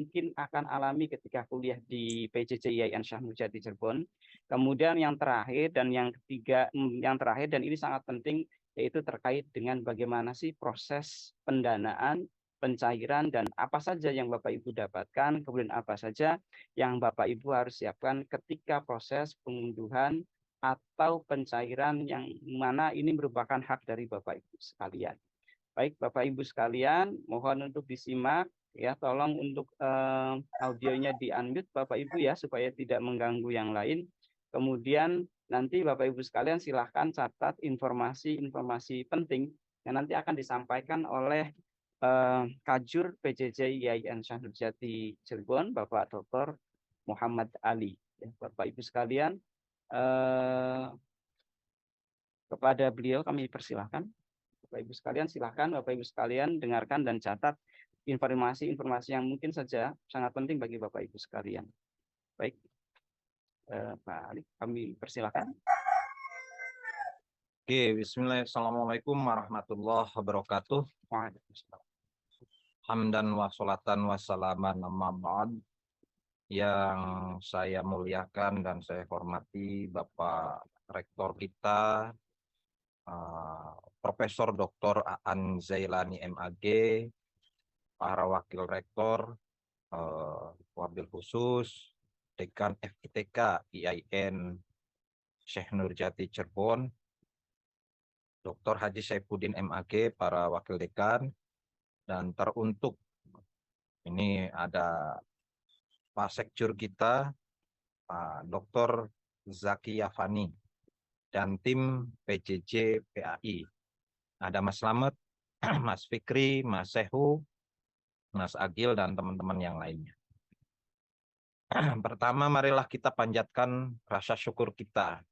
mungkin akan alami ketika kuliah di PJJ IAIN Syekh Nurjati Cirebon. Kemudian yang terakhir dan yang ketiga, yang terakhir dan ini sangat penting, yaitu terkait dengan bagaimana sih proses pendanaan, pencairan, dan apa saja yang Bapak Ibu dapatkan, kemudian apa saja yang Bapak Ibu harus siapkan ketika proses pengunduhan atau pencairan yang mana ini merupakan hak dari Bapak Ibu sekalian. Baik Bapak Ibu sekalian, mohon untuk disimak ya, tolong untuk audionya di-unmute Bapak Ibu ya supaya tidak mengganggu yang lain. Kemudian nanti Bapak Ibu sekalian silahkan catat informasi-informasi penting yang nanti akan disampaikan oleh Kajur PJJ IAIN Syekh Nurjati Cirebon, Bapak Dr. Muhammad Ali. Ya, Bapak Ibu sekalian, kepada beliau kami persilahkan. Bapak Ibu sekalian, silakan Bapak Ibu sekalian dengarkan dan catat informasi-informasi yang mungkin saja sangat penting bagi Bapak Ibu sekalian. Baik, Pak Ali, kami persilahkan. Oke, bismillah. Assalamualaikum warahmatullahi wabarakatuh. Hamdan wa sholatan wa salaman amma ba'd. Yang saya muliakan dan saya hormati Bapak Rektor kita, Profesor Dr. Aan Zailani MAG, para Wakil Rektor, Wabil Khusus, Dekan FITK IAIN Syekh Nurjati Cirebon, Dr. Haji Saifuddin MAG, para Wakil Dekan, dan teruntuk ini ada Pak Sekjur kita, Pak Dr. Zaki Yafani, dan tim PJJ PAI. Ada Mas Slamet, Mas Fikri, Mas Sehu, Mas Agil, dan teman-teman yang lainnya. Pertama, marilah kita panjatkan rasa syukur kita.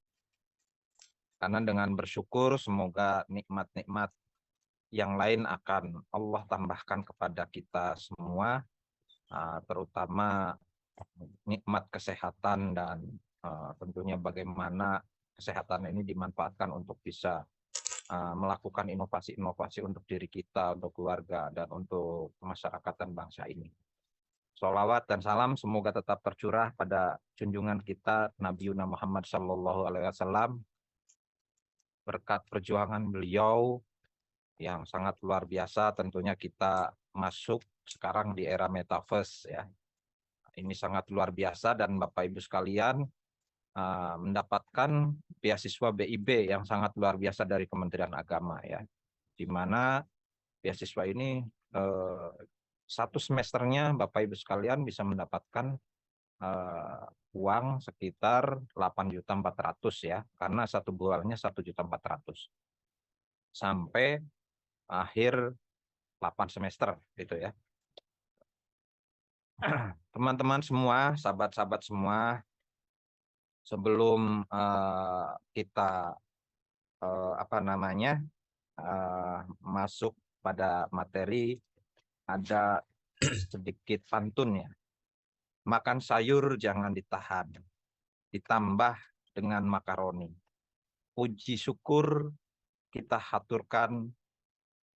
Karena dengan bersyukur, semoga nikmat-nikmat yang lain akan Allah tambahkan kepada kita semua, terutama nikmat kesehatan dan tentunya bagaimana kesehatan ini dimanfaatkan untuk bisa melakukan inovasi-inovasi untuk diri kita, untuk keluarga, dan untuk masyarakat dan bangsa ini. Sholawat dan salam semoga tetap tercurah pada junjungan kita Nabi Muhammad SAW. Berkat perjuangan beliau yang sangat luar biasa, tentunya kita masuk sekarang di era metaverse ya. Ini sangat luar biasa dan Bapak Ibu sekalian mendapatkan beasiswa BIB yang sangat luar biasa dari Kementerian Agama ya. Di mana beasiswa ini satu semesternya Bapak Ibu sekalian bisa mendapatkan uang sekitar 8.400.000 ya, karena satu bulannya 1.400.000 sampai akhir 8 semester gitu ya. Teman-teman semua, sahabat-sahabat semua, sebelum kita masuk pada materi, ada sedikit pantunnya. Makan sayur jangan ditahan, ditambah dengan makaroni. Puji syukur kita haturkan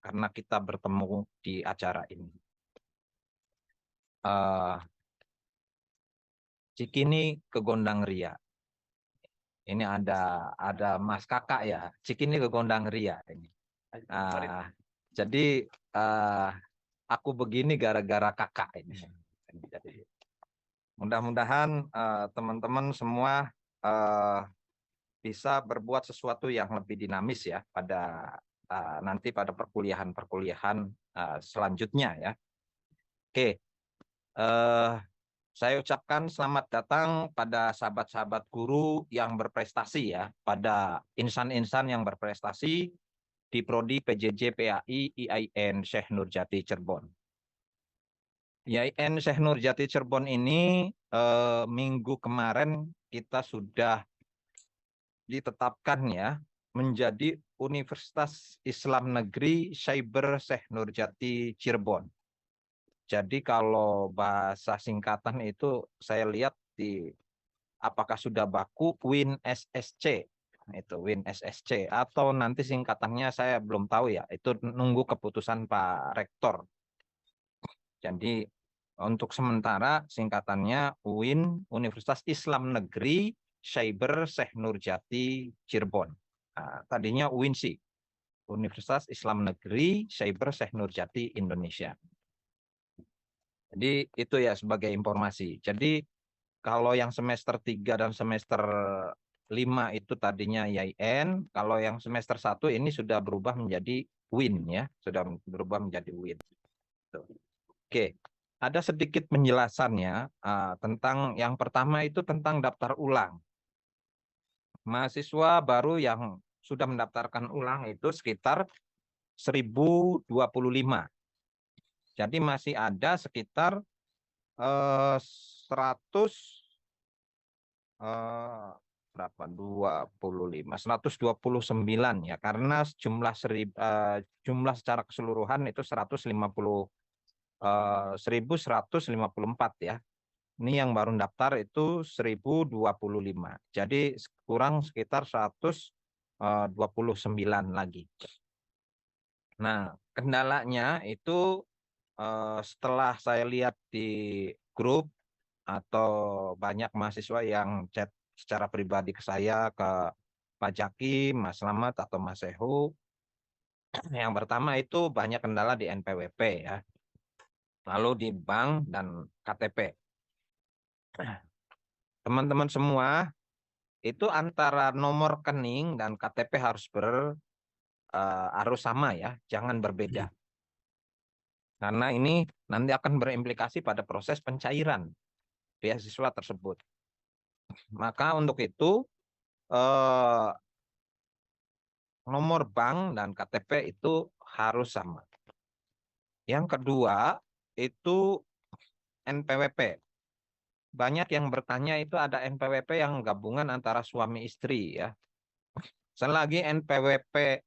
karena kita bertemu di acara ini. Cikini ke Gondang Ria. Ini ada Mas Kakak ya. Cikini ke Gondang Ria ini. Jadi aku begini gara-gara kakak ini. Mudah-mudahan teman-teman semua bisa berbuat sesuatu yang lebih dinamis ya pada nanti pada perkuliahan selanjutnya ya. Oke, saya ucapkan selamat datang pada sahabat-sahabat guru yang berprestasi ya, pada insan-insan yang berprestasi di Prodi PJJ PAI IAIN Syekh Nurjati Cirebon. IAIN Syekh Nurjati Cirebon ini minggu kemarin kita sudah ditetapkan ya menjadi Universitas Islam Negeri Cyber Syekh Nurjati Cirebon. Jadi kalau bahasa singkatan itu saya lihat di apakah sudah baku WIN SSC, itu WIN SSC atau nanti singkatannya saya belum tahu ya, itu nunggu keputusan Pak Rektor. Jadi Untuk sementara singkatannya UIN, Universitas Islam Negeri Cyber Syekh Nurjati Cirebon. Nah, tadinya UINSI, Universitas Islam Negeri Cyber Syekh Nurjati Indonesia. Jadi itu ya sebagai informasi. Jadi kalau yang semester 3 dan semester 5 itu tadinya IAIN, kalau yang semester 1 ini sudah berubah menjadi UIN ya, sudah berubah menjadi UIN. Oke, ada sedikit penjelasannya tentang yang pertama itu tentang daftar ulang. Mahasiswa baru yang sudah mendaftarkan ulang itu sekitar 1025. Jadi masih ada sekitar 100 berapa 129 ya, karena jumlah secara keseluruhan itu 1154 ya. Ini yang baru daftar itu 1025. Jadi kurang sekitar 129 lagi. Nah, kendalanya itu setelah saya lihat di grup atau banyak mahasiswa yang chat secara pribadi ke saya, ke Pak Jaki, Mas Slamet atau Mas Sehu. Yang pertama itu banyak kendala di NPWP ya. Lalu di bank dan KTP. Teman-teman semua itu antara nomor rekening dan KTP harus sama ya, jangan berbeda. Karena ini nanti akan berimplikasi pada proses pencairan beasiswa tersebut. Maka untuk itu nomor bank dan KTP itu harus sama. Yang kedua itu NPWP. Banyak yang bertanya itu ada NPWP yang gabungan antara suami istri ya. Selagi NPWP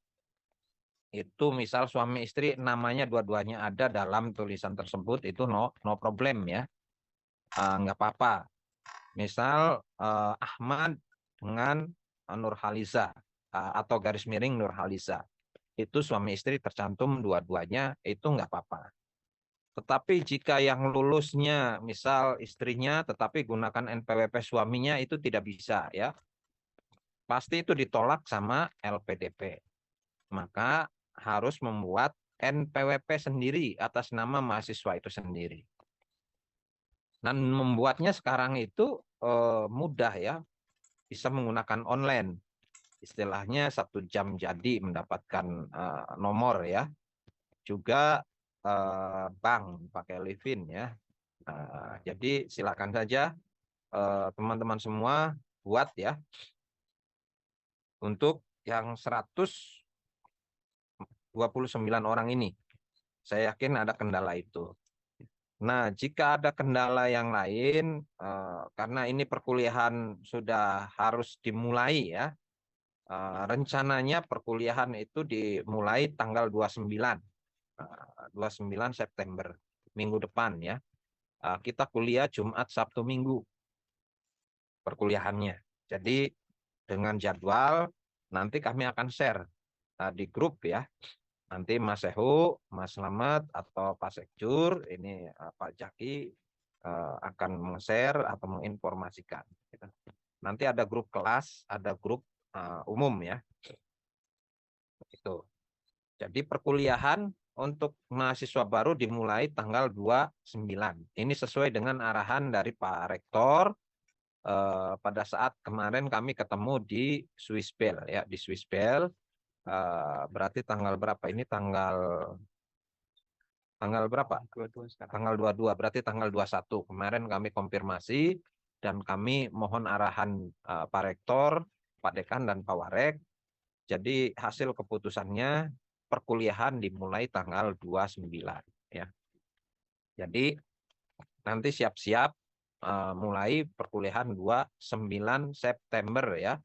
itu misal suami istri namanya dua-duanya ada dalam tulisan tersebut itu no problem ya. Nggak apa-apa. Misal Ahmad dengan Nurhaliza atau garis miring Nurhaliza. Itu suami istri tercantum dua-duanya itu nggak apa-apa. Tetapi jika yang lulusnya misal istrinya tetapi gunakan NPWP suaminya itu tidak bisa ya. Pasti itu ditolak sama LPDP. Maka harus membuat NPWP sendiri atas nama mahasiswa itu sendiri. Dan membuatnya sekarang itu mudah ya. Bisa menggunakan online. Istilahnya 1 jam jadi mendapatkan nomor ya. Juga bank pakai Livin ya. Jadi silakan saja teman-teman semua buat ya. Untuk yang 129 orang ini. Saya yakin ada kendala itu. Nah, jika ada kendala yang lain, karena ini perkuliahan sudah harus dimulai ya. Rencananya perkuliahan itu dimulai tanggal 29 September, minggu depan ya. Kita kuliah Jumat, Sabtu, Minggu perkuliahannya. Jadi dengan jadwal nanti kami akan share di grup ya. Nanti Mas Sehu, Mas Slamet atau Pak Sekjur, ini Pak Jaki akan meng-share atau menginformasikan. Nanti ada grup kelas, ada grup umum ya. Itu. Jadi perkuliahan untuk mahasiswa baru dimulai tanggal 29. Ini sesuai dengan arahan dari Pak Rektor pada saat kemarin kami ketemu di Swissbell ya, di Swissbell. Berarti tanggal berapa? Ini tanggal berapa? 22 sekarang. Tanggal 22, berarti tanggal 21. Kemarin kami konfirmasi dan kami mohon arahan Pak Rektor, Pak Dekan dan Pak Warek. Jadi hasil keputusannya perkuliahan dimulai tanggal 29 ya. Jadi nanti siap-siap mulai perkuliahan 29 September ya.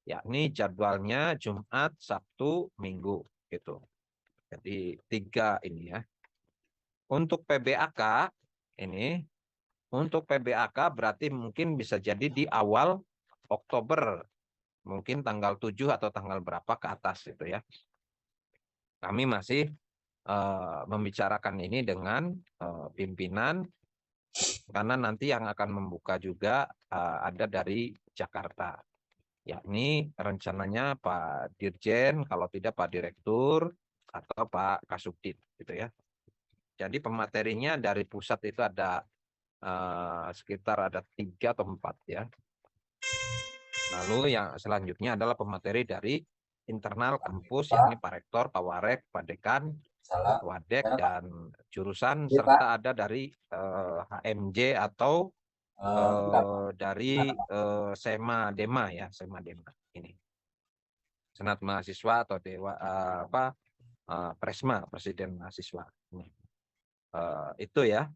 Yakni jadwalnya Jumat, Sabtu, Minggu gitu. Jadi 3 ini ya. Untuk PBAK ini, untuk PBAK berarti mungkin bisa jadi di awal Oktober. Mungkin tanggal 7 atau tanggal berapa ke atas itu ya. Kami masih membicarakan ini dengan pimpinan Karena nanti yang akan membuka juga ada dari Jakarta, yakni rencananya Pak Dirjen, kalau tidak Pak Direktur atau Pak Kasubdit, gitu ya. Jadi pematerinya dari pusat itu ada sekitar ada 3 atau 4 ya. Lalu yang selanjutnya adalah pemateri dari internal kampus, yakni Pak Rektor, Pak Warek, Pak Dekan, Salah. Wadek, dan jurusan, Iya, Pak. serta ada dari HMJ atau dari Sema Dema ya, Sema Dema ini. Senat Mahasiswa atau Dewa Presma, Presiden Mahasiswa. Itu ya.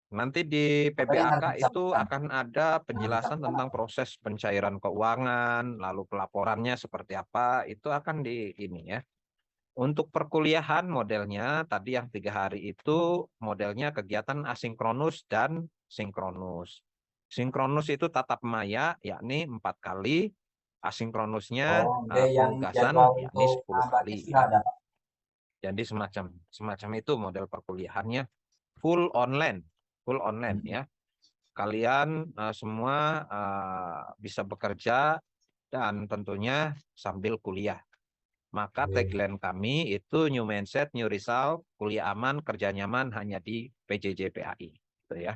Nanti di PBAK itu akan ada penjelasan tentang proses pencairan keuangan, lalu pelaporannya seperti apa, itu akan di ini ya. Untuk perkuliahan modelnya tadi yang 3 hari itu modelnya kegiatan asinkronus dan sinkronus. Sinkronus itu tatap maya, yakni 4 kali. Asinkronusnya yang penugasan, jadwal yakni untuk 10 kali. sudah ada, Pak. Jadi semacam itu model perkuliahannya, full online ya. Kalian semua bisa bekerja dan tentunya sambil kuliah. Maka tagline kami itu new mindset, new result, kuliah aman, kerja nyaman hanya di PJJ PAI. Gitu ya.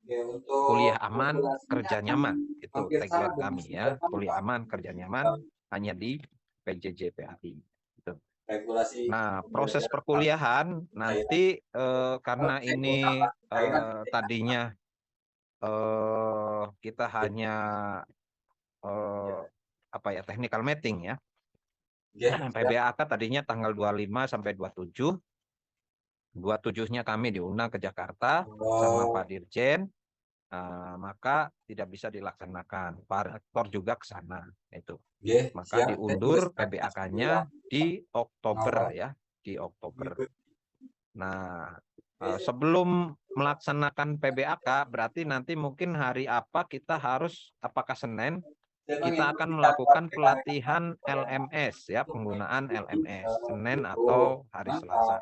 Oke, untuk Kuliah aman, regulasinya kerja kan nyaman. Itu hampir sama tagline dengan kami ya. sidang, Kuliah Pak. aman, kerja nyaman hanya di PJJ PAI. Gitu. Regulasi Nah, proses pembelajaran perkuliahan cairan. nanti karena ini tadinya kita hanya technical meeting ya. PBAK tadinya tanggal 25 sampai 27. 27-nya kami diundang ke Jakarta sama Pak Dirjen. Maka tidak bisa dilaksanakan. Pak Rektor juga ke sana itu. Maka diundur PBAK-nya di Oktober ya, di Oktober. Nah, sebelum melaksanakan PBAK berarti nanti mungkin hari apa kita harus, apakah Senin kita akan melakukan pelatihan LMS ya, penggunaan LMS Senin atau hari Selasa.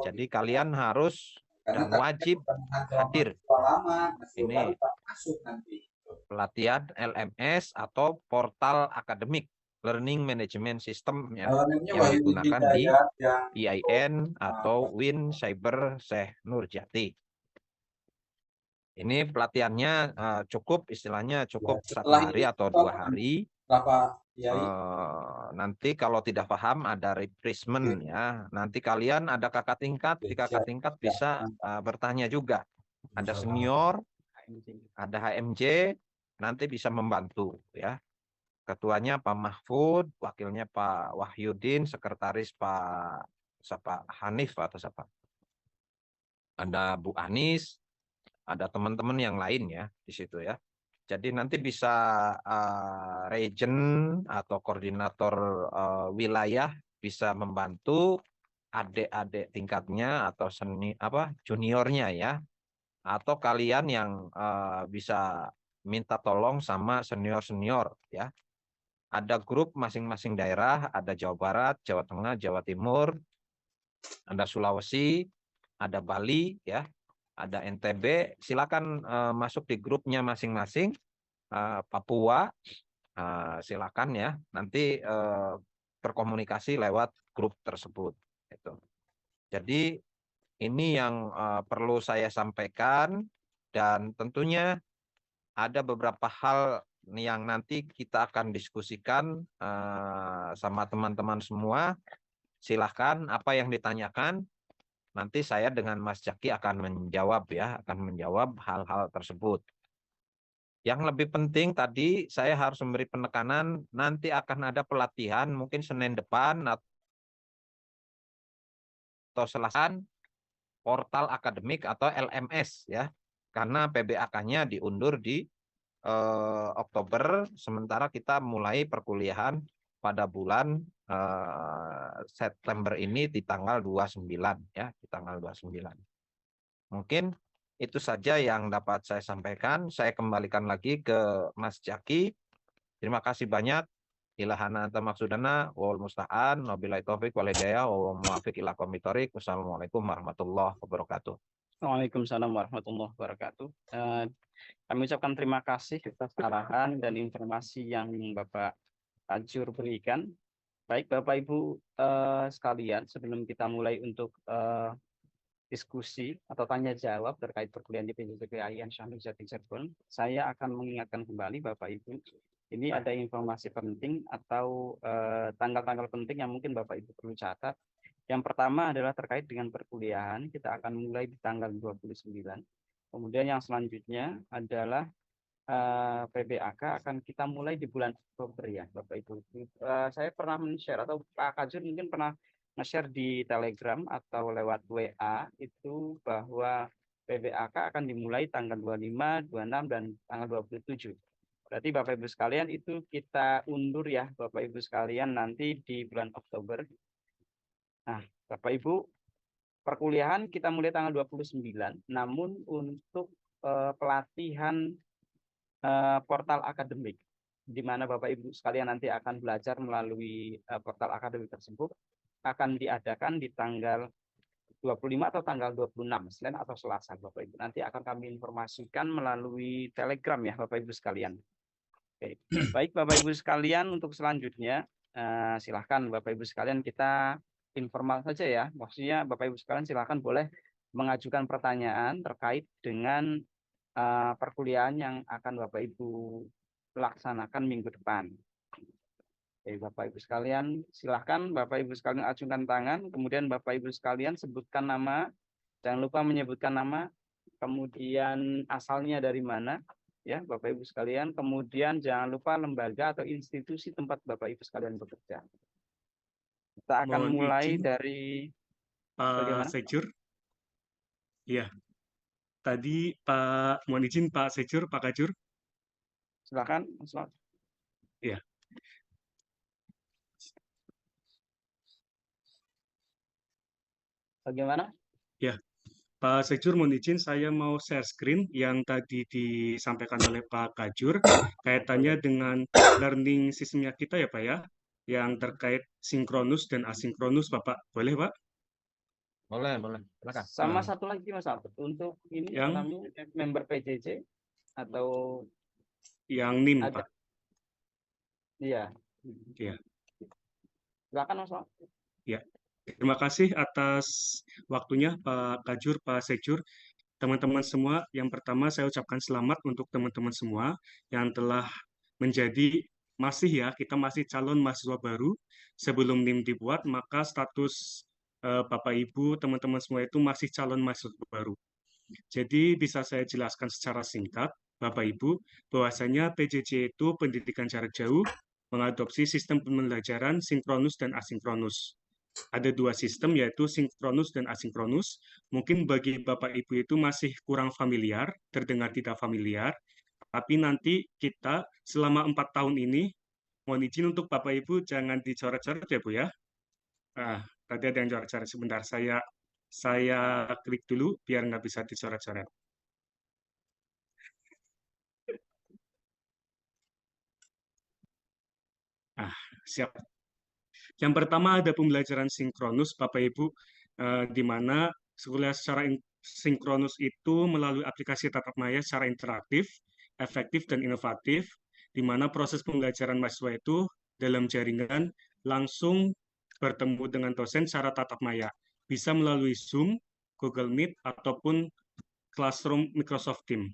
Jadi kalian harus dan wajib hadir. Ini pelatihan LMS atau portal akademik Learning Management System ya, yang digunakan di IAIN atau Win Cyber Syekh Nurjati. Ini pelatihannya cukup, istilahnya cukup 1 hari atau 2 hari. Nanti kalau tidak paham ada refreshment ya. Nanti kalian ada kakak tingkat, di kakak tingkat bisa bertanya juga. Ada senior, ada HMJ, nanti bisa membantu ya. Ketuanya Pak Mahfud, wakilnya Pak Wahyudin, sekretaris Pak Hanif atau siapa. Ada Bu Anis, ada teman-teman yang lain ya di situ ya. Jadi nanti bisa region atau koordinator wilayah bisa membantu adik-adik tingkatnya atau juniornya ya. Atau kalian yang bisa minta tolong sama senior-senior ya. Ada grup masing-masing daerah, ada Jawa Barat, Jawa Tengah, Jawa Timur, ada Sulawesi, ada Bali ya, ada NTB. Silakan masuk di grupnya masing-masing. Papua, silakan ya. Nanti berkomunikasi lewat grup tersebut. Gitu. Jadi ini yang perlu saya sampaikan, dan tentunya ada beberapa hal yang nanti kita akan diskusikan sama teman-teman semua. Silahkan apa yang ditanyakan, nanti saya dengan Mas Jaki akan menjawab ya, akan menjawab hal-hal tersebut. Yang lebih penting tadi saya harus memberi penekanan, nanti akan ada pelatihan mungkin Senin depan atau Selasa, portal akademik atau LMS ya. Karena PBAK-nya diundur di Oktober, sementara kita mulai perkuliahan pada bulan September ini di tanggal 29 ya, di tanggal 29. Mungkin itu saja yang dapat saya sampaikan. Saya kembalikan lagi ke Mas Jaki. Terima kasih banyak. Ilahana tamaksudana wal musta'an wabillahi taufik wal hidayah wa muwafiq ila aqwamit thoriq. Wassalamualaikum warahmatullahi wabarakatuh. Waalaikumsalam warahmatullahi wabarakatuh. Kami ucapkan terima kasih atas arahan dan informasi yang Bapak Ajur berikan. Baik Bapak Ibu sekalian, sebelum kita mulai untuk diskusi atau tanya jawab terkait perkuliahan di PJJ Syah Nurjati Cirebon, saya akan mengingatkan kembali Bapak Ibu, ini ada informasi penting atau tanggal-tanggal penting yang mungkin Bapak Ibu perlu catat. Yang pertama adalah terkait dengan perkuliahan, kita akan mulai di tanggal 29. Kemudian yang selanjutnya adalah PBAK akan kita mulai di bulan Oktober ya Bapak Ibu. Saya pernah men-share atau Pak Kajur mungkin pernah nge-share di Telegram atau lewat WA itu bahwa PBAK akan dimulai tanggal 25, 26 dan tanggal 27. Berarti Bapak Ibu sekalian itu kita undur ya Bapak Ibu sekalian nanti di bulan Oktober. Nah, Bapak Ibu, perkuliahan kita mulai tanggal 29, namun untuk pelatihan portal akademik, di mana Bapak Ibu sekalian nanti akan belajar melalui portal akademik tersebut, akan diadakan di tanggal 25 atau tanggal 26, Senin atau Selasa, Bapak Ibu. Nanti akan kami informasikan melalui Telegram ya, Bapak Ibu sekalian. Oke. Baik, Bapak Ibu sekalian, untuk selanjutnya, silahkan Bapak Ibu sekalian kita informal saja ya. Maksudnya Bapak Ibu sekalian silahkan boleh mengajukan pertanyaan terkait dengan perkuliahan yang akan Bapak Ibu laksanakan minggu depan. Oke, Bapak Ibu sekalian, silahkan Bapak Ibu sekalian acungkan tangan, kemudian Bapak Ibu sekalian sebutkan nama, jangan lupa menyebutkan nama, kemudian asalnya dari mana, ya Bapak Ibu sekalian, kemudian jangan lupa lembaga atau institusi tempat Bapak Ibu sekalian bekerja. Kita akan Mohon mulai izin, dari Pak bagaimana? Sejur. Iya, tadi mohon izin Pak Sejur, Pak Kajur. Silakan. Iya. Bagaimana? Ya, Pak Sejur, mohon izin saya mau share screen yang tadi disampaikan oleh Pak Kajur kaitannya dengan learning sistemnya kita ya Pak ya, yang terkait sinkronus dan asinkronus Bapak. Boleh Pak? Boleh, silakan. Sama Nah, satu lagi Mas Albert, untuk ini Yang? namanya member PJJ atau yang NIM ada? Pak. Iya. Iya. Silakan Mas Albert. Ya, terima kasih atas waktunya Pak Kajur, Pak Sejur. Teman-teman semua, yang pertama saya ucapkan selamat untuk teman-teman semua yang telah menjadi kita masih calon mahasiswa baru. Sebelum NIM dibuat, maka status Bapak Ibu, teman-teman semua itu masih calon mahasiswa baru. Jadi bisa saya jelaskan secara singkat, Bapak Ibu, bahwasanya PJJ itu pendidikan jarak jauh mengadopsi sistem pembelajaran sinkronus dan asinkronus. Ada dua sistem, yaitu sinkronus dan asinkronus. Mungkin bagi Bapak Ibu itu masih kurang familiar, terdengar tidak familiar, tapi nanti kita selama 4 tahun ini, mohon izin untuk Bapak Ibu jangan dicoret-coret ya Bu ya. Nah, tadi ada yang coret-coret, sebentar saya klik dulu biar nggak bisa dicoret-coret. Siap. Yang pertama ada pembelajaran sinkronus, Bapak Ibu, di mana kuliah secara sinkronus itu melalui aplikasi tatap maya secara interaktif, efektif, dan inovatif, di mana proses pembelajaran mahasiswa itu dalam jaringan langsung bertemu dengan dosen secara tatap maya. Bisa melalui Zoom, Google Meet, ataupun Classroom Microsoft Teams.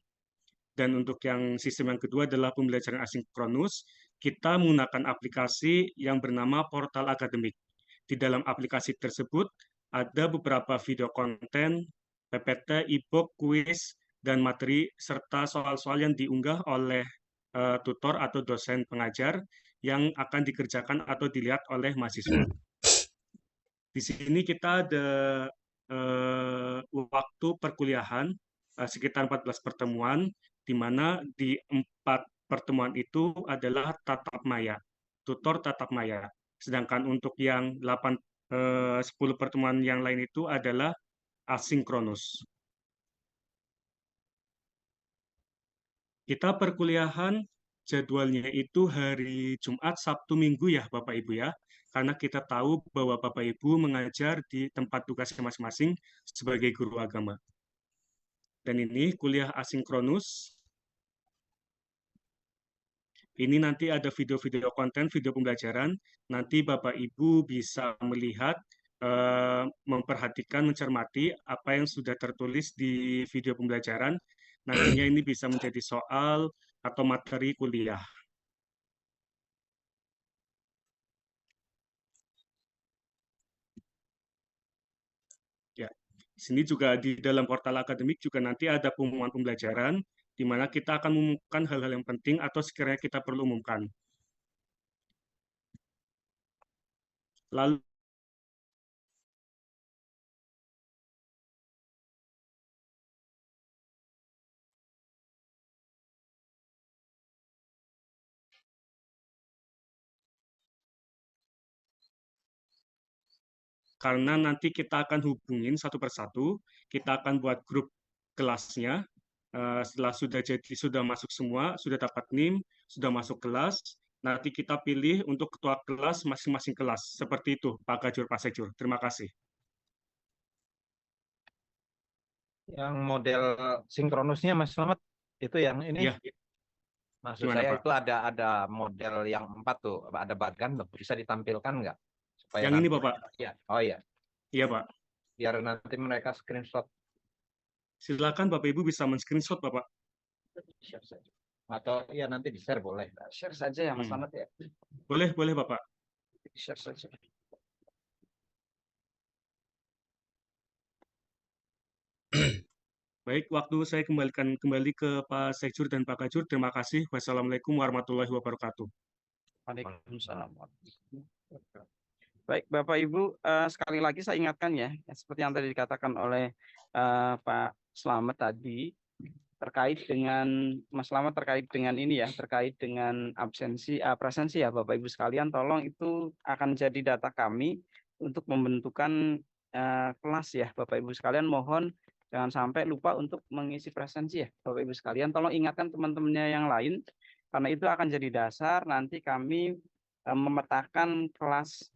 Dan untuk yang sistem yang kedua adalah pembelajaran asinkronus. Kita menggunakan aplikasi yang bernama Portal Akademik. Di dalam aplikasi tersebut ada beberapa video konten, PPT, e-book, kuis, dan materi, serta soal-soal yang diunggah oleh tutor atau dosen pengajar yang akan dikerjakan atau dilihat oleh mahasiswa. Di sini kita ada waktu perkuliahan sekitar 14 pertemuan, di mana di 4 pertemuan itu adalah tatap maya, tutor tatap maya. Sedangkan untuk yang 10 pertemuan yang lain itu adalah asinkronus. Kita perkuliahan jadwalnya itu hari Jumat, Sabtu, Minggu ya Bapak Ibu ya. Karena kita tahu bahwa Bapak Ibu mengajar di tempat tugasnya masing-masing sebagai guru agama. Dan ini kuliah asinkronus. Ini nanti ada video-video konten, video pembelajaran. Nanti Bapak Ibu bisa melihat, memperhatikan, mencermati apa yang sudah tertulis di video pembelajaran. Nantinya ini bisa menjadi soal atau materi kuliah. Ya, di sini juga di dalam portal akademik juga nanti ada pengumuman pembelajaran, di mana kita akan mengumumkan hal-hal yang penting atau sekiranya kita perlu umumkan. Lalu karena nanti kita akan hubungin satu persatu, kita akan buat grup kelasnya. Setelah sudah masuk semua, sudah dapat NIM, sudah masuk kelas, nanti kita pilih untuk ketua kelas masing-masing kelas. Seperti itu, Pak Kajur, Pak Sekjur. Terima kasih. Yang model sinkronusnya Mas Slamet itu yang ini. Ya, Maksud gimana saya Pak? itu ada model yang 4 tuh, ada bagan bisa ditampilkan nggak? Supaya Yang ini nanti, Bapak? ya, oh iya, Iya Pak. biar nanti mereka screenshot Silakan Bapak Ibu bisa men-screenshot Bapak. share saja. Atau ya nanti di share boleh. Share saja ya Mas Slamet ya. Boleh, boleh Bapak. Share saja. Baik, waktu saya kembalikan kembali ke Pak Sekjur dan Pak Kajur. Terima kasih. Wassalamualaikum warahmatullahi wabarakatuh. Waalaikumsalam. Baik, Bapak Ibu, sekali lagi saya ingatkan ya, seperti yang tadi dikatakan oleh Pak Slamet tadi, terkait dengan Mas Slamet terkait dengan ini ya, terkait dengan presensi ya Bapak Ibu sekalian, tolong itu akan jadi data kami untuk pembentukan kelas ya Bapak Ibu sekalian. Mohon jangan sampai lupa untuk mengisi presensi ya Bapak Ibu sekalian. Tolong ingatkan teman-temannya yang lain, karena itu akan jadi dasar nanti kami memetakan kelas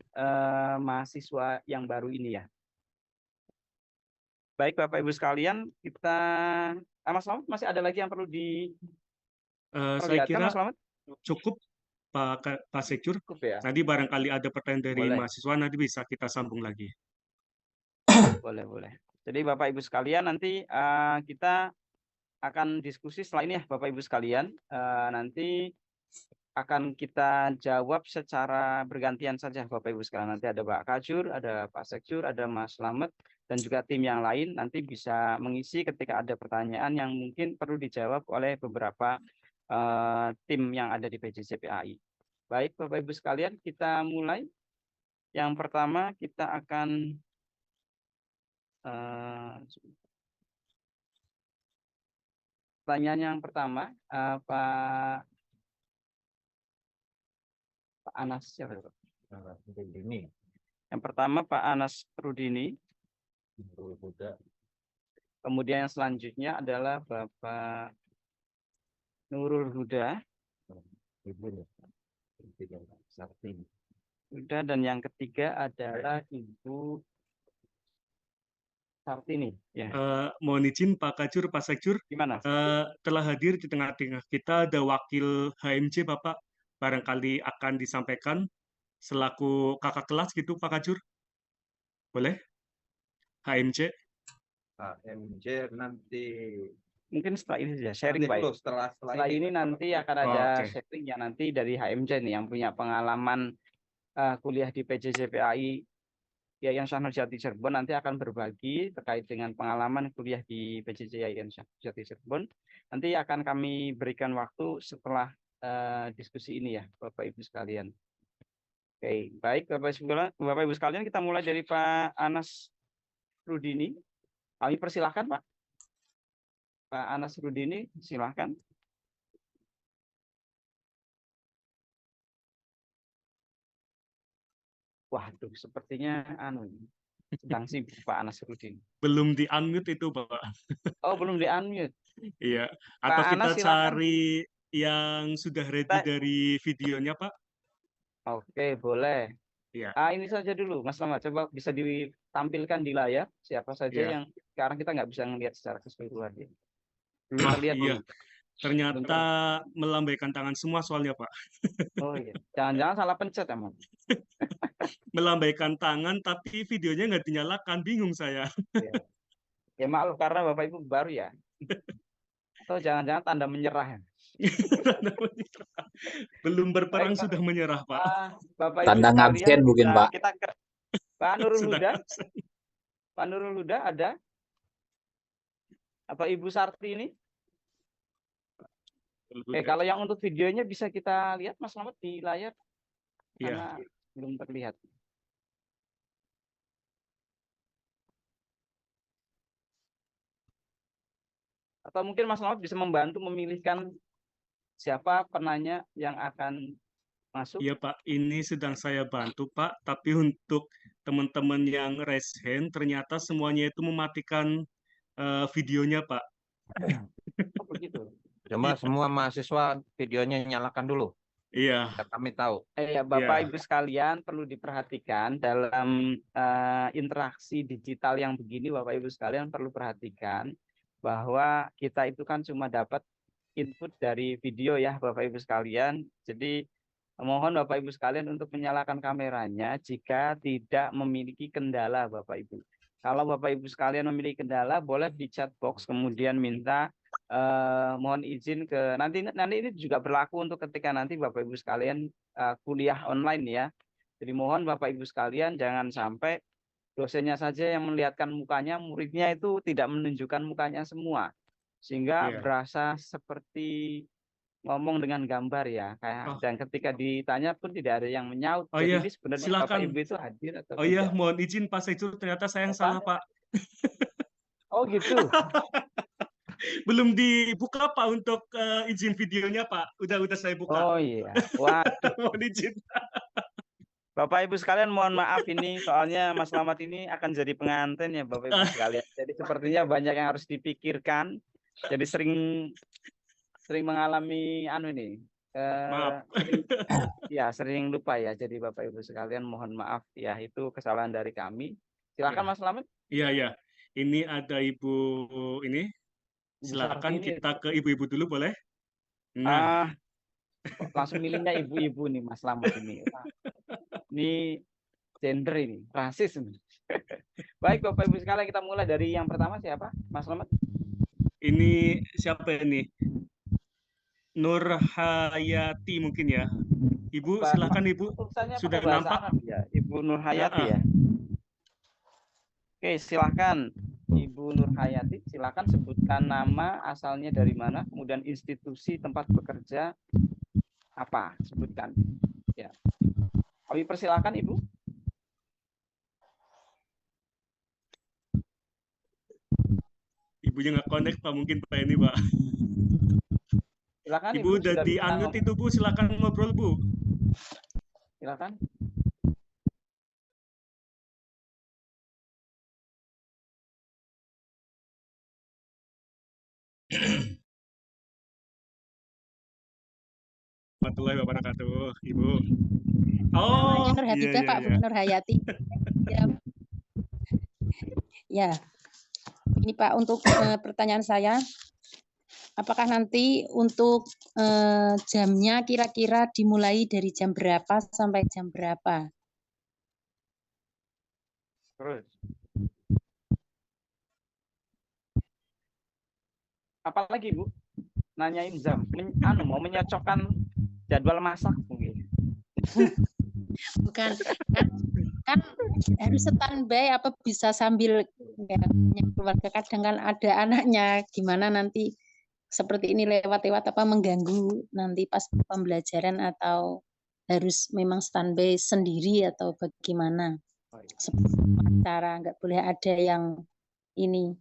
mahasiswa yang baru ini ya. Baik Bapak Ibu sekalian, kita Mas Slamet masih ada lagi yang perlu Saya diperlihatkan kira Mas Slamet? cukup Pak Sekjur. Cukup ya. Nanti barangkali ada pertanyaan dari Boleh. mahasiswa, nanti bisa kita sambung lagi. Boleh, boleh. Jadi Bapak Ibu sekalian, nanti kita akan diskusi setelah ini ya Bapak Ibu sekalian. Nanti akan kita jawab secara bergantian saja Bapak Ibu sekalian. Nanti ada Pak Kajur, ada Pak Sekjur, ada Mas Slamet, dan juga tim yang lain nanti bisa mengisi ketika ada pertanyaan yang mungkin perlu dijawab oleh beberapa tim yang ada di PJJPAI. Baik Bapak Ibu sekalian, kita mulai. Yang pertama kita akan pertanyaan yang pertama, Pak Anas siapa itu? ini. Yang pertama Pak Anas Rudini. Kemudian yang selanjutnya adalah Bapak Nurul Huda. Huda, dan yang ketiga adalah Ibu Sartini. Ya. Mohon izin Pak Kajur, Pak Sekjur, Gimana? telah hadir di tengah-tengah kita ada wakil HMJ Bapak, barangkali akan disampaikan selaku kakak kelas gitu Pak Kajur. Boleh? HMJ. HMJ nanti Mungkin setelah ini saja sharing Pak. dulu, setelah ini nanti akan ada Oke. sharing ya nanti dari HMJ nih yang punya pengalaman kuliah di PJJPAI Yayan Syah Nurjati Cirebon, nanti akan berbagi terkait dengan pengalaman kuliah di PJJ Yayan Syah Nurjati Cirebon. Nanti akan kami berikan waktu setelah diskusi ini ya Bapak Ibu sekalian. Oke, baik Bapak Ibu sekalian, kita mulai dari Pak Anas Rudini. Kami persilahkan Pak. Pak Anas Rudini, silahkan. Waduh, sepertinya sedang sibuk Pak Anas Rudini. Belum di-unmute itu Pak. Oh, belum di-unmute. Iya. Atau Pak kita Anas, silakan. cari yang sudah ready dari videonya Pak. Oke, boleh. Iya. Ini saja dulu, Mas Slamet. Coba bisa ditampilkan di layar siapa saja Iya. yang sekarang kita nggak bisa ngelihat secara keseluruhan ya. Belum terlihat Iya, belum? ternyata melambaikan tangan semua soalnya, Pak. Oh iya, jangan-jangan salah pencet emang. Melambaikan tangan, tapi videonya nggak dinyalakan. Bingung saya. Ya. Ya maklum karena Bapak Ibu baru ya. Atau jangan-jangan tanda menyerah ya. Belum berperang Baik, Pak. sudah menyerah, Pak. Bapak Ibu Tanda sekalian, ngabsen mungkin, Pak. kita ke Pak Nurul Sudah Huda. absen. Pak Nurul Huda ada? Apa Ibu Sarti ini? Kalau yang untuk videonya bisa kita lihat Mas Slamet di layar Iya. karena belum terlihat. Atau mungkin Mas Slamet bisa membantu memilihkan siapa penanya yang akan masuk. Iya, Pak. Ini sedang saya bantu, Pak. Tapi untuk teman-teman yang raise hand, ternyata semuanya itu mematikan videonya, Pak. Oh, begitu. Coba semua mahasiswa videonya nyalakan dulu. Iya. Biar kami tahu. Ya, Bapak Iya. Ibu sekalian perlu diperhatikan dalam interaksi digital yang begini, Bapak Ibu sekalian perlu perhatikan bahwa kita itu kan cuma dapat input dari video ya, Bapak Ibu sekalian. Jadi mohon Bapak Ibu sekalian untuk menyalakan kameranya jika tidak memiliki kendala, Bapak Ibu. Kalau Bapak Ibu sekalian memiliki kendala, boleh di chat box kemudian minta mohon izin ke nanti ini juga berlaku untuk ketika nanti Bapak Ibu sekalian kuliah online ya. Jadi mohon Bapak Ibu sekalian jangan sampai dosennya saja yang melihatkan mukanya, muridnya itu tidak menunjukkan mukanya semua. Sehingga Iya. berasa seperti ngomong dengan gambar ya. Dan ketika ditanya pun tidak ada yang menyaut. Oh Jadi iya, ini sebenarnya silakan. Bapak Ibu itu hadir atau Oh iya, tidak. mohon izin Pak Sejur, ternyata saya yang salah, Pak. Oh gitu. Belum dibuka, Pak, untuk izin videonya, Pak. Udah saya buka. Oh iya. Waduh. Mohon izin. Bapak Ibu sekalian mohon maaf ini soalnya Mas Slamet ini akan jadi pengantin ya Bapak Ibu sekalian. Jadi sepertinya banyak yang harus dipikirkan. Jadi sering mengalami ini. Maaf. Sering lupa ya. Jadi Bapak Ibu sekalian mohon maaf ya, itu kesalahan dari kami. Silakan Ya. Mas Slamet. Iya. Ini ada Ibu ini. Silakan kita ke ibu-ibu dulu boleh? Nah, langsung milihnya ibu-ibu nih Mas Slamet ini. Ini gender ini, rasis ini. Baik Bapak Ibu sekalian, kita mulai dari yang pertama siapa? Mas Slamet. Ini siapa ini? Nur Hayati mungkin ya. Ibu, silakan Ibu. Sudah nampak? Ya, Ibu Nur Hayati ya. Oke, silakan Ibu Nur Hayati, silakan sebutkan nama, asalnya dari mana, kemudian institusi tempat bekerja apa, sebutkan. Ya. Kami persilakan Ibu. Ibunya nggak connect Pak, mungkin Pak ini Pak. Silakan Ibu udah di-unmute itu Bu, silakan ngobrol Bu. Silakan. Warahmatullahi wabarakatuh, Ibu. Oh, Nur Hatidah, iya, Pak iya. Bu Nur Hayati. Ya. Ini Pak untuk pertanyaan saya, apakah nanti untuk jamnya kira-kira dimulai dari jam berapa sampai jam berapa? Terus. Apalagi Bu? Nanyain jam, mau menyocokkan jadwal masak mungkin. Bukan, kan harus standby apa bisa sambil ya, keluarga, kadang kan ada anaknya, gimana nanti seperti ini lewat-lewat apa mengganggu nanti pas pembelajaran atau harus memang standby sendiri atau bagaimana? Seperti acara nggak boleh ada yang ini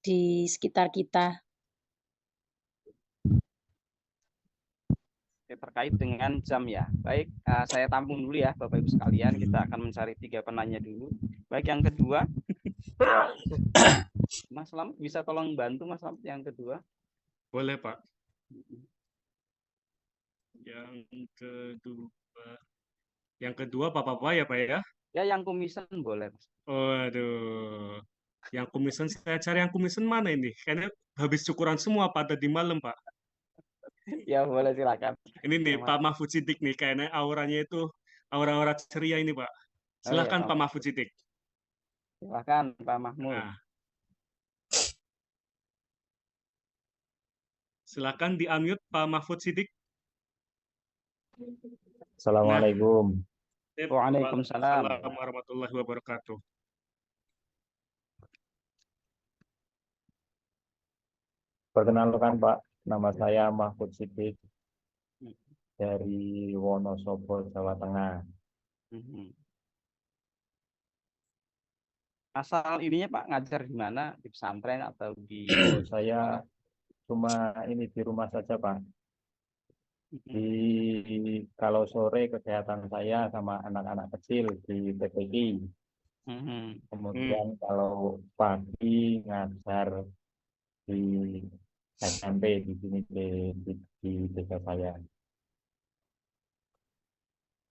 di sekitar kita. Terkait dengan jam ya. Baik, saya tampung dulu ya Bapak Ibu sekalian. Kita akan mencari 3 penanya dulu. Baik, yang kedua. Mas Slamet bisa tolong bantu Mas Slamet yang kedua? Boleh Pak. Yang kedua Pak ya Pak ya? Ya yang kumisan boleh. Waduh. Yang kumisan saya cari yang kumisan mana ini? Kayaknya habis syukuran semua pada di malam, Pak. Ya boleh silakan. Ini nih Yang Pak Mahfud Siddiq nih, kayaknya auranya itu aura-aura ceria ini, Pak. Oh ya, Silahkan Pak Mahfud Siddiq. silakan Pak Mahmud. Nah, silakan di-unmute Pak Mahfud Siddiq. Assalamualaikum. Sip. Waalaikumsalam. Waalaikumsalam warahmatullahi wabarakatuh. Perkenalkan Pak, nama saya Mahfud Siddiq dari Wonosobo, Jawa Tengah. Mhm. Asal ininya Pak ngajar di mana? Di pesantren atau di Oh, saya cuma ini di rumah saja Pak. Di kalau sore kegiatan saya sama anak-anak kecil di PPI. Mhm. Kemudian kalau pagi ngajar di SMP di sini di desa saya.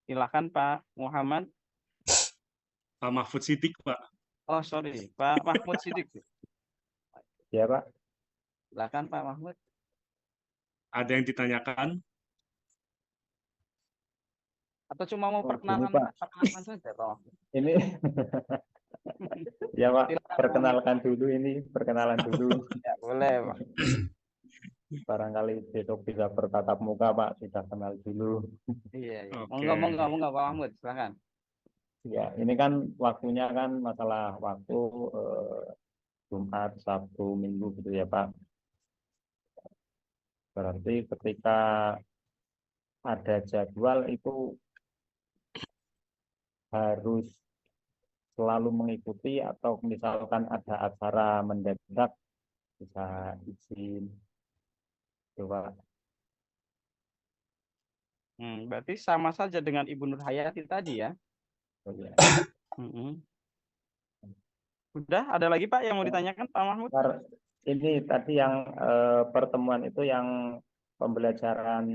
Silakan Pak Muhammad. Pak Mahfud Siddiq, Pak. Oh sorry, Pak Mahmud Siddiq. Ya Pak. Silakan Pak Mahmud. Ada yang ditanyakan? Atau cuma mau Oh, perkenalan, gini, Pak. perkenalan saja Pak Mahmud. Ini ya Pak, Silakan, perkenalkan dulu ini, perkenalan dulu. Ya, boleh Pak. Barangkali besok bisa bertatap muka Pak, sudah kenal dulu. Iya, iya. Oke. Monggo Pak Mahmud, silakan. Ya, ini kan waktunya kan masalah waktu Jumat, Sabtu, Minggu gitu ya Pak. Berarti ketika ada jadwal itu harus selalu mengikuti atau misalkan ada acara mendadak bisa izin. Coba. Berarti sama saja dengan Ibu Nur Hayati tadi ya. Oh, ya. Mhm. Udah, ada lagi Pak yang mau ditanyakan Pak Mahmud? Ini tadi yang pertemuan itu yang pembelajaran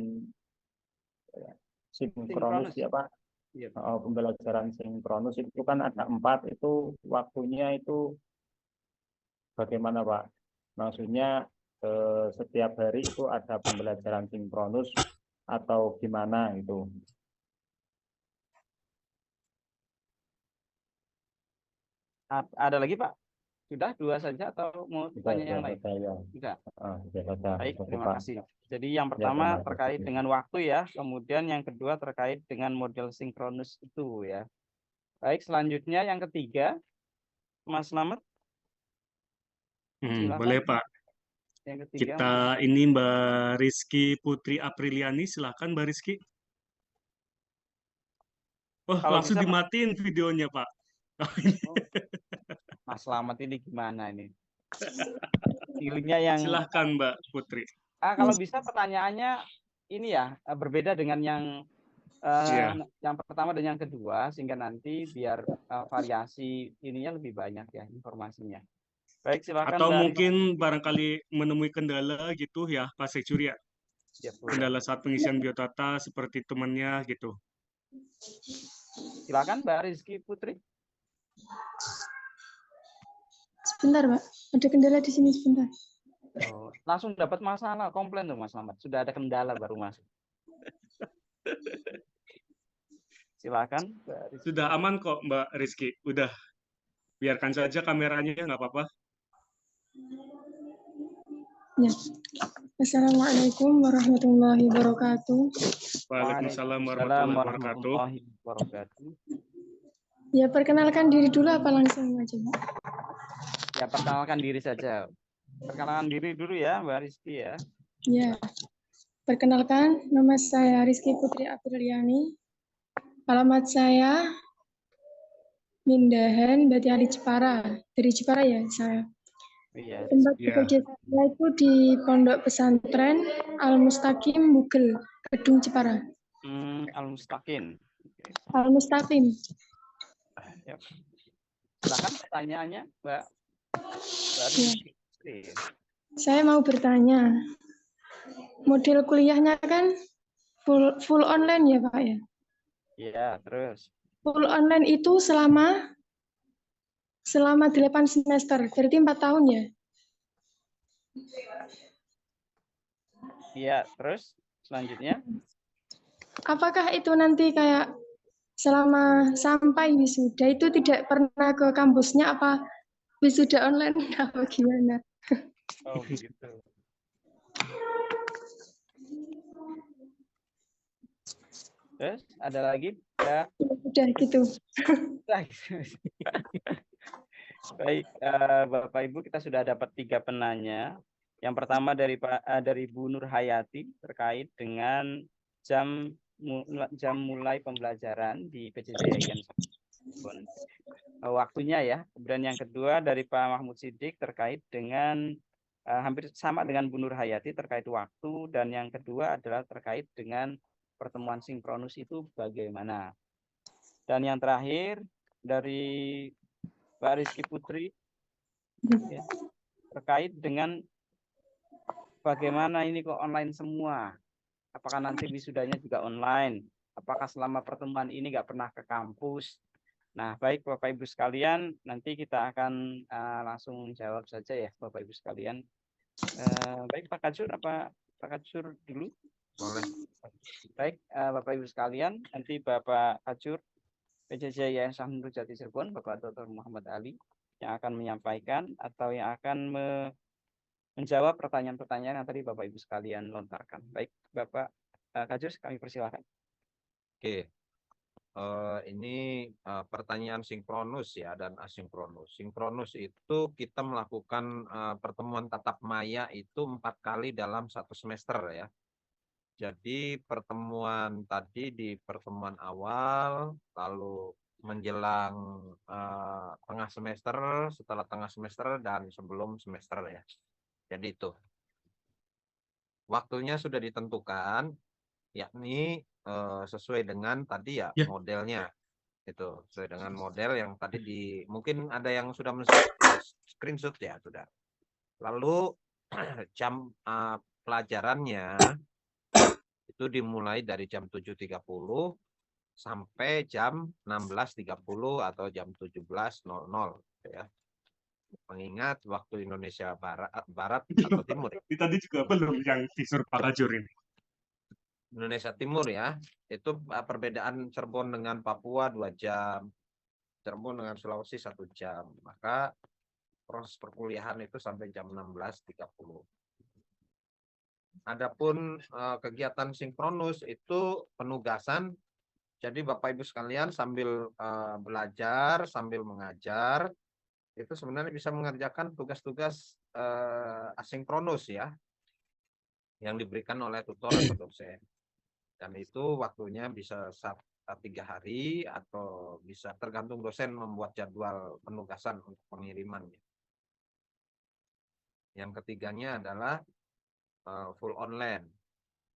sinkronus ya Pak. Iya. Pembelajaran sinkronus itu kan ada 4, itu waktunya itu bagaimana Pak? Maksudnya setiap hari itu ada pembelajaran sinkronus atau gimana itu? Ada lagi Pak? Sudah 2 saja atau mau tanya yang lain? Saya. Tidak. Sudah. Baik, Oke, terima Pak. kasih. Jadi yang pertama terima kasih. terkait dengan waktu ya, kemudian yang kedua terkait dengan model sinkronus itu ya. Baik, selanjutnya yang ketiga, Mas Slamet. Silakan. Boleh Pak. Yang ketiga. Kita ini Mbak Rizky Putri Apriliani, silakan Mbak Rizky. Oh, Kalau langsung bisa, Pak. dimatiin videonya Pak. Oh, Mas Slamet ini gimana ini? Feelingnya yang Silahkan Mbak Putri. kalau bisa pertanyaannya ini ya berbeda dengan yang yang pertama dan yang kedua sehingga nanti biar variasi ininya lebih banyak ya informasinya. Baik, silakan. Atau mungkin barangkali menemui kendala gitu ya Pak Sekjur ya. Ya, Kendala saat pengisian biodata seperti temannya gitu. Silakan Mbak Rizky Putri. Sebentar, Pak. Ada kendala di sini sebentar. Oh, langsung dapat masalah, komplain tuh Mas Slamet. Sudah ada kendala baru masuk. Silakan. Sudah aman kok Mbak Rizky. Udah. Biarkan saja kameranya, nggak apa-apa. Ya. Assalamualaikum warahmatullahi wabarakatuh. Waalaikumsalam warahmatullahi wabarakatuh. Ya, perkenalkan diri dulu apa langsung aja, Pak? Ya, perkenalkan diri saja. Perkenalkan diri dulu ya, Mbak Rizky ya. Ya. Perkenalkan, nama saya Rizky Putri Apriliani. Alamat saya Mindahan Batiari Jepara. Dari Jepara ya saya. Iya. Tempat bekerja saya itu di Pondok Pesantren Al-Mustaqim Bugel, Kedung Jepara. Al-Mustaqim. Al-Mustaqim. Ya. Silakan pertanyaannya, Mbak. Ya. Saya mau bertanya, model kuliahnya kan full online ya Pak ya? Iya, terus. Full online itu selama selama 8 semester, berarti 4 tahun ya? Iya, terus selanjutnya Apakah itu nanti kayak selama sampai wisuda itu tidak pernah ke kampusnya, apa wisuda online apa gimana? oh begitu. Terus ada lagi ya. Udah gitu. Baik, Bapak Ibu, kita sudah dapat 3 penanya. Yang pertama dari Bu Nur Hayati terkait dengan jam mulai pembelajaran di PJJ waktunya ya. Kemudian yang kedua dari Pak Mahmud Siddiq terkait dengan hampir sama dengan Bu Nur Hayati terkait waktu, dan yang kedua adalah terkait dengan pertemuan sinkronus itu bagaimana. Dan yang terakhir dari Mbak Rizky Putri ya, terkait dengan bagaimana ini kok online semua. Apakah nanti wisudanya juga online? Apakah selama pertemuan ini nggak pernah ke kampus? Nah, baik Bapak Ibu sekalian, nanti kita akan langsung jawab saja ya Bapak Ibu sekalian. Baik Pak Kajur, apa Pak Kajur dulu? Boleh. Baik Bapak Ibu sekalian, nanti Bapak Kajur PJJ Yayasan Syah Nurul Jati Cirebon, Bapak Dr. Muhammad Ali, yang akan menyampaikan atau yang akan menjawab pertanyaan-pertanyaan yang tadi Bapak Ibu sekalian lontarkan. Baik Bapak Kajur, kami persilakan. Oke. Ini pertanyaan sinkronus ya dan asinkronus. Sinkronus itu kita melakukan pertemuan tatap maya itu 4 kali dalam 1 semester ya. Jadi pertemuan tadi di pertemuan awal, lalu menjelang tengah semester, setelah tengah semester, dan sebelum semester ya. Jadi itu waktunya sudah ditentukan, yakni sesuai dengan tadi ya Ya. modelnya. Itu sesuai dengan model yang tadi mungkin ada yang sudah screenshot ya sudah. Lalu jam pelajarannya itu dimulai dari jam 7.30 sampai jam 16.30 atau jam 17.00 ya. Mengingat waktu Indonesia Barat atau Timur. Tadi juga belum yang visur Pak Kajur ini. Indonesia Timur ya, itu perbedaan Cirebon dengan Papua 2 jam, Cirebon dengan Sulawesi 1 jam. Maka proses perkuliahan itu sampai jam 16.30. Adapun kegiatan sinkronus itu penugasan. Jadi Bapak Ibu sekalian sambil belajar, sambil mengajar, itu sebenarnya bisa mengerjakan tugas-tugas asinkronus ya, yang diberikan oleh tutor atau dosen. Dan itu waktunya bisa 3 hari atau bisa tergantung dosen membuat jadwal penugasan untuk pengirimannya. Yang ketiganya adalah full online.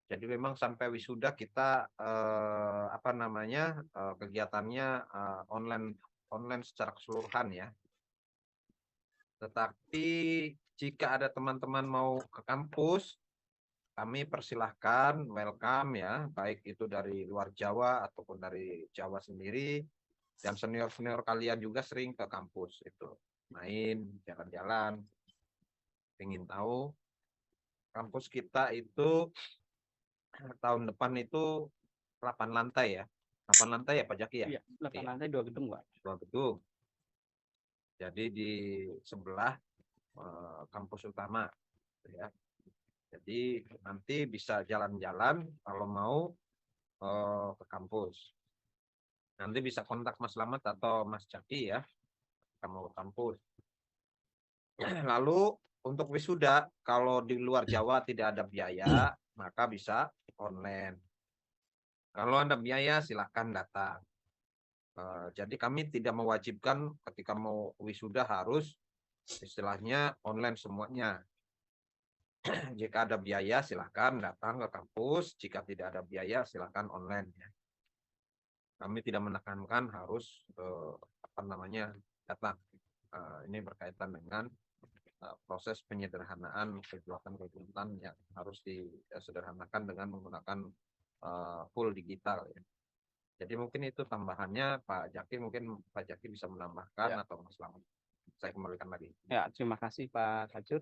Jadi memang sampai wisuda kita kegiatannya online secara keseluruhan ya. Tetapi jika ada teman-teman mau ke kampus, kami persilahkan, welcome ya, baik itu dari luar Jawa ataupun dari Jawa sendiri, dan senior-senior kalian juga sering ke kampus itu, main, jalan-jalan, ingin tahu. Kampus kita itu tahun depan itu 8 lantai ya, 8 lantai ya Pak Jaki ya? Iya, 8 lantai 2 gedung Pak. 2 gedung. Jadi di sebelah kampus utama ya. Jadi nanti bisa jalan-jalan kalau mau ke kampus. Nanti bisa kontak Mas Slamet atau Mas Jaki ya, kamu ke kampus. Lalu untuk wisuda, kalau di luar Jawa tidak ada biaya, maka bisa online. Kalau ada biaya, silakan datang. Jadi kami tidak mewajibkan ketika mau wisuda harus istilahnya online semuanya. Jika ada biaya silakan datang ke kampus, jika tidak ada biaya silakan online ya. Kami tidak menekankan harus datang. Ini berkaitan dengan proses penyederhanaan kegiatan-kegiatan yang harus disederhanakan dengan menggunakan full digital ya. Jadi mungkin itu tambahannya Pak Jaki, mungkin Pak Jaki bisa menambahkan Ya. atau Mas Slamet. Saya kembalikan lagi. Ya, terima kasih Pak Kajur.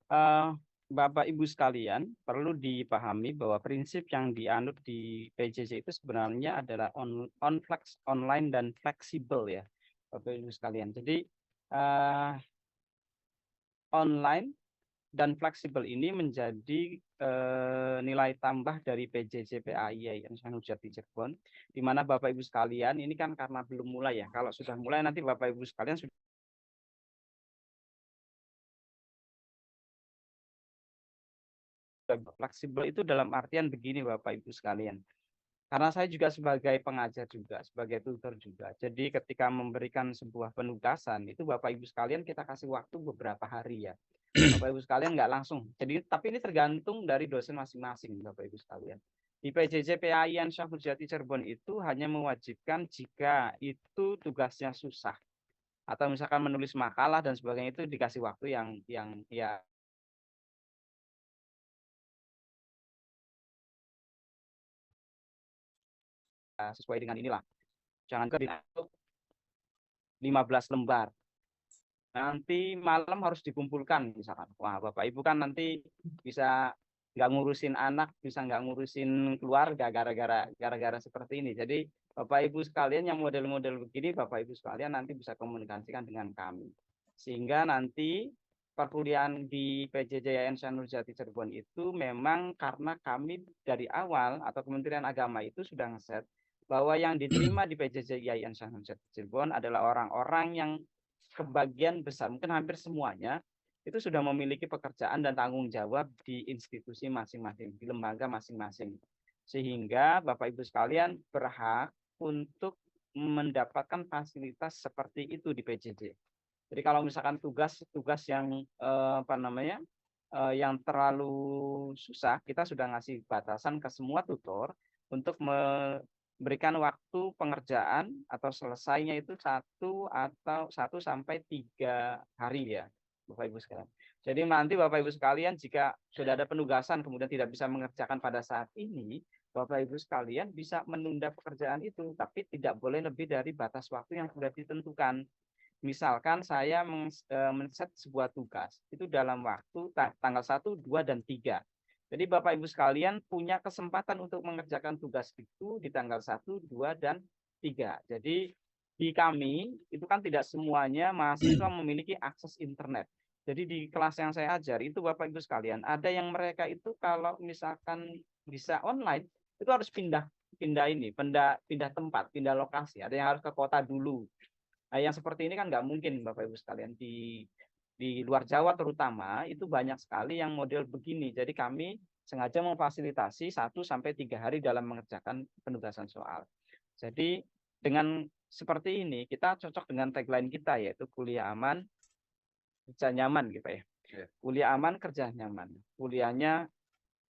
Eh, Bapak Ibu sekalian, perlu dipahami bahwa prinsip yang dianut di PJJ itu sebenarnya adalah online dan fleksibel ya, Bapak Ibu sekalian. Jadi online dan fleksibel ini menjadi nilai tambah dari PJJ PAI yang Syahnu Jati Cirebon, di mana Bapak Ibu sekalian ini kan karena belum mulai ya. Kalau sudah mulai nanti Bapak Ibu sekalian sudah fleksibel itu dalam artian begini Bapak Ibu sekalian. Karena saya juga sebagai pengajar juga, sebagai tutor juga. Jadi ketika memberikan sebuah penugasan, itu Bapak Ibu sekalian kita kasih waktu beberapa hari ya. Bapak Ibu sekalian nggak langsung. Jadi tapi ini tergantung dari dosen masing-masing Bapak Ibu sekalian. Di PJJ PAI Syahnu Jati Cirebon itu hanya mewajibkan jika itu tugasnya susah. Atau misalkan menulis makalah dan sebagainya itu dikasih waktu yang ya sesuai dengan inilah. Jangan ke 15 lembar. Nanti malam harus dikumpulkan misalkan. Wah, Bapak Ibu kan nanti bisa nggak ngurusin anak, bisa nggak ngurusin keluarga gara-gara seperti ini. Jadi Bapak Ibu sekalian yang model-model begini, Bapak Ibu sekalian nanti bisa komunikasikan dengan kami. Sehingga nanti perkuliahan di PJJ Syahnu Jati Cirebon itu memang karena kami dari awal atau Kementerian Agama itu sudah ngeset bahwa yang diterima di PJJ Syahnu Jati Cirebon adalah orang-orang yang kebagian besar, mungkin hampir semuanya, itu sudah memiliki pekerjaan dan tanggung jawab di institusi masing-masing, di lembaga masing-masing. Sehingga Bapak Ibu sekalian berhak untuk mendapatkan fasilitas seperti itu di PJJ. Jadi kalau misalkan tugas yang yang terlalu susah, kita sudah ngasih batasan ke semua tutor untuk berikan waktu pengerjaan atau selesainya itu 1 sampai 3 hari ya Bapak Ibu sekalian. Jadi nanti Bapak Ibu sekalian jika sudah ada penugasan kemudian tidak bisa mengerjakan pada saat ini, Bapak Ibu sekalian bisa menunda pekerjaan itu, tapi tidak boleh lebih dari batas waktu yang sudah ditentukan. Misalkan saya men-set sebuah tugas itu dalam waktu tanggal 1, 2, dan 3. Jadi Bapak Ibu sekalian punya kesempatan untuk mengerjakan tugas itu di tanggal 1, 2, dan 3. Jadi di kami itu kan tidak semuanya mahasiswa memiliki akses internet. Jadi di kelas yang saya ajar itu Bapak Ibu sekalian, ada yang mereka itu kalau misalkan bisa online itu harus pindah tempat, pindah lokasi. Ada yang harus ke kota dulu. Nah, yang seperti ini kan nggak mungkin Bapak Ibu sekalian di luar Jawa terutama itu banyak sekali yang model begini. Jadi kami sengaja memfasilitasi 1 sampai 3 hari dalam mengerjakan penugasan soal. Jadi dengan seperti ini kita cocok dengan tagline kita yaitu kuliah aman, kerja nyaman gitu ya. Kuliah aman, kerja nyaman. Kuliahnya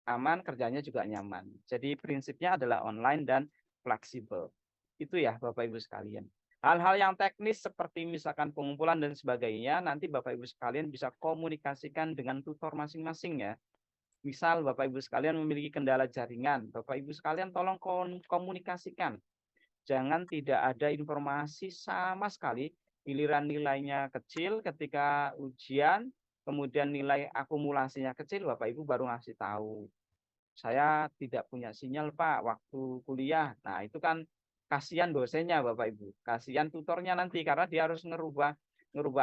aman, kerjanya juga nyaman. Jadi prinsipnya adalah online dan fleksibel. Itu ya Bapak Ibu sekalian. Hal-hal yang teknis seperti misalkan pengumpulan dan sebagainya, nanti Bapak Ibu sekalian bisa komunikasikan dengan tutor masing-masing ya. Misal Bapak Ibu sekalian memiliki kendala jaringan, Bapak Ibu sekalian tolong komunikasikan. Jangan tidak ada informasi sama sekali, giliran nilainya kecil ketika ujian, kemudian nilai akumulasinya kecil, Bapak Ibu baru ngasih tahu. Saya tidak punya sinyal Pak waktu kuliah. Nah itu kan kasihan dosennya Bapak Ibu, kasihan tutornya nanti karena dia harus ngerubah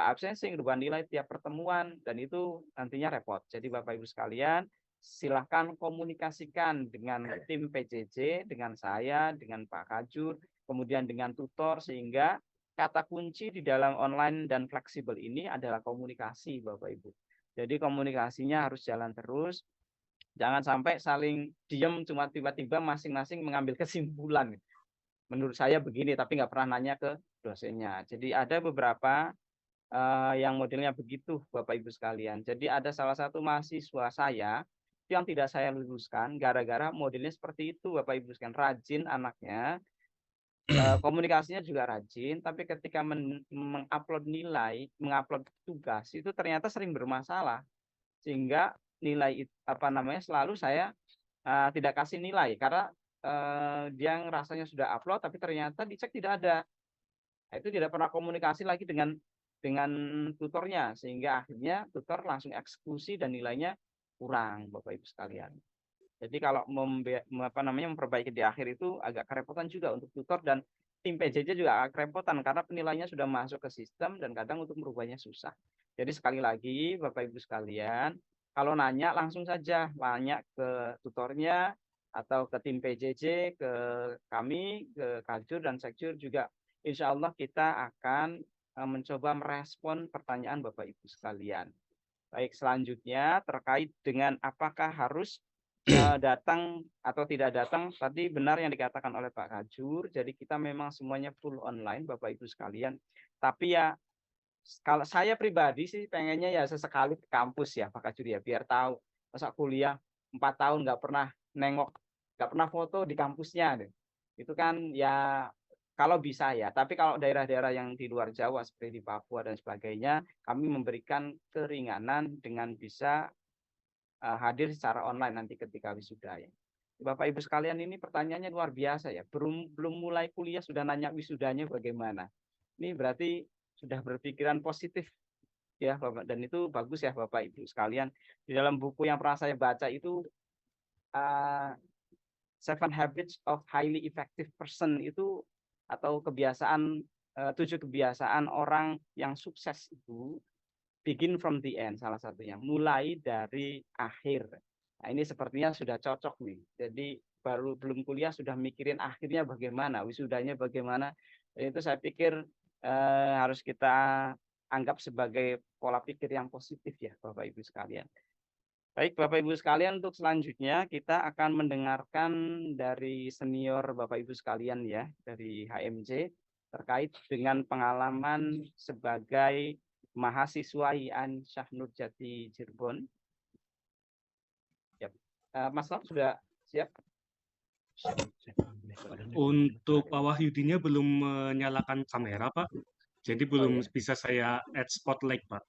absensi, ngerubah nilai tiap pertemuan dan itu nantinya repot. Jadi Bapak Ibu sekalian, silahkan komunikasikan dengan tim PJJ, dengan saya, dengan Pak Kajur, kemudian dengan tutor sehingga kata kunci di dalam online dan fleksibel ini adalah komunikasi Bapak Ibu. Jadi komunikasinya harus jalan terus. Jangan sampai saling diam cuma tiba-tiba masing-masing mengambil kesimpulan. Menurut saya begini, tapi nggak pernah nanya ke dosennya. Jadi ada beberapa yang modelnya begitu, Bapak Ibu sekalian. Jadi ada salah satu mahasiswa saya yang tidak saya luluskan gara-gara modelnya seperti itu, Bapak Ibu sekalian. Rajin anaknya, komunikasinya juga rajin, tapi ketika mengupload nilai, mengupload tugas itu ternyata sering bermasalah, sehingga nilai selalu saya tidak kasih nilai karena dia rasanya sudah upload tapi ternyata dicek tidak ada. Nah, itu tidak pernah komunikasi lagi dengan tutornya, sehingga akhirnya tutor langsung eksekusi dan nilainya kurang, Bapak Ibu sekalian. Jadi kalau memperbaiki di akhir itu agak kerepotan juga untuk tutor, dan tim PJJ juga agak kerepotan karena penilaiannya sudah masuk ke sistem dan kadang untuk merubahnya susah. Jadi sekali lagi Bapak Ibu sekalian, kalau nanya langsung saja tanya ke tutornya atau ke tim PJJ, ke kami, ke Kajur dan Sekjur juga. Insya Allah kita akan mencoba merespon pertanyaan Bapak Ibu sekalian. Baik, selanjutnya terkait dengan apakah harus datang atau tidak datang, tadi benar yang dikatakan oleh Pak Kajur, jadi kita memang semuanya full online Bapak Ibu sekalian. Tapi ya kalau saya pribadi sih pengennya ya sesekali ke kampus ya Pak Kajur ya, biar tahu. Masa kuliah 4 tahun nggak pernah nengok, nggak pernah foto di kampusnya deh. Itu kan ya kalau bisa ya, tapi kalau daerah-daerah yang di luar Jawa seperti di Papua dan sebagainya, kami memberikan keringanan dengan bisa hadir secara online nanti ketika wisuda ya. Bapak Ibu sekalian, ini pertanyaannya luar biasa ya. Belum mulai kuliah sudah nanya wisudanya bagaimana. Ini berarti sudah berpikiran positif ya Bapak, dan itu bagus ya Bapak Ibu sekalian. Di dalam buku yang pernah saya baca itu Seven Habits of Highly Effective Person itu, atau kebiasaan 7 kebiasaan orang yang sukses itu, begin from the end salah satunya, mulai dari akhir. Nah, ini sepertinya sudah cocok nih. Jadi belum kuliah sudah mikirin akhirnya bagaimana, wisudanya bagaimana. Dan itu saya pikir harus kita anggap sebagai pola pikir yang positif ya Bapak Ibu sekalian. Baik Bapak Ibu sekalian, untuk selanjutnya kita akan mendengarkan dari senior Bapak Ibu sekalian ya, dari HMJ, terkait dengan pengalaman sebagai mahasiswa IAIN Syah Nurjati Cirebon. Yep. Mas Lam sudah siap? Untuk Pak Wahyudinya belum menyalakan kamera, Pak. Jadi belum bisa saya add spotlight, Pak.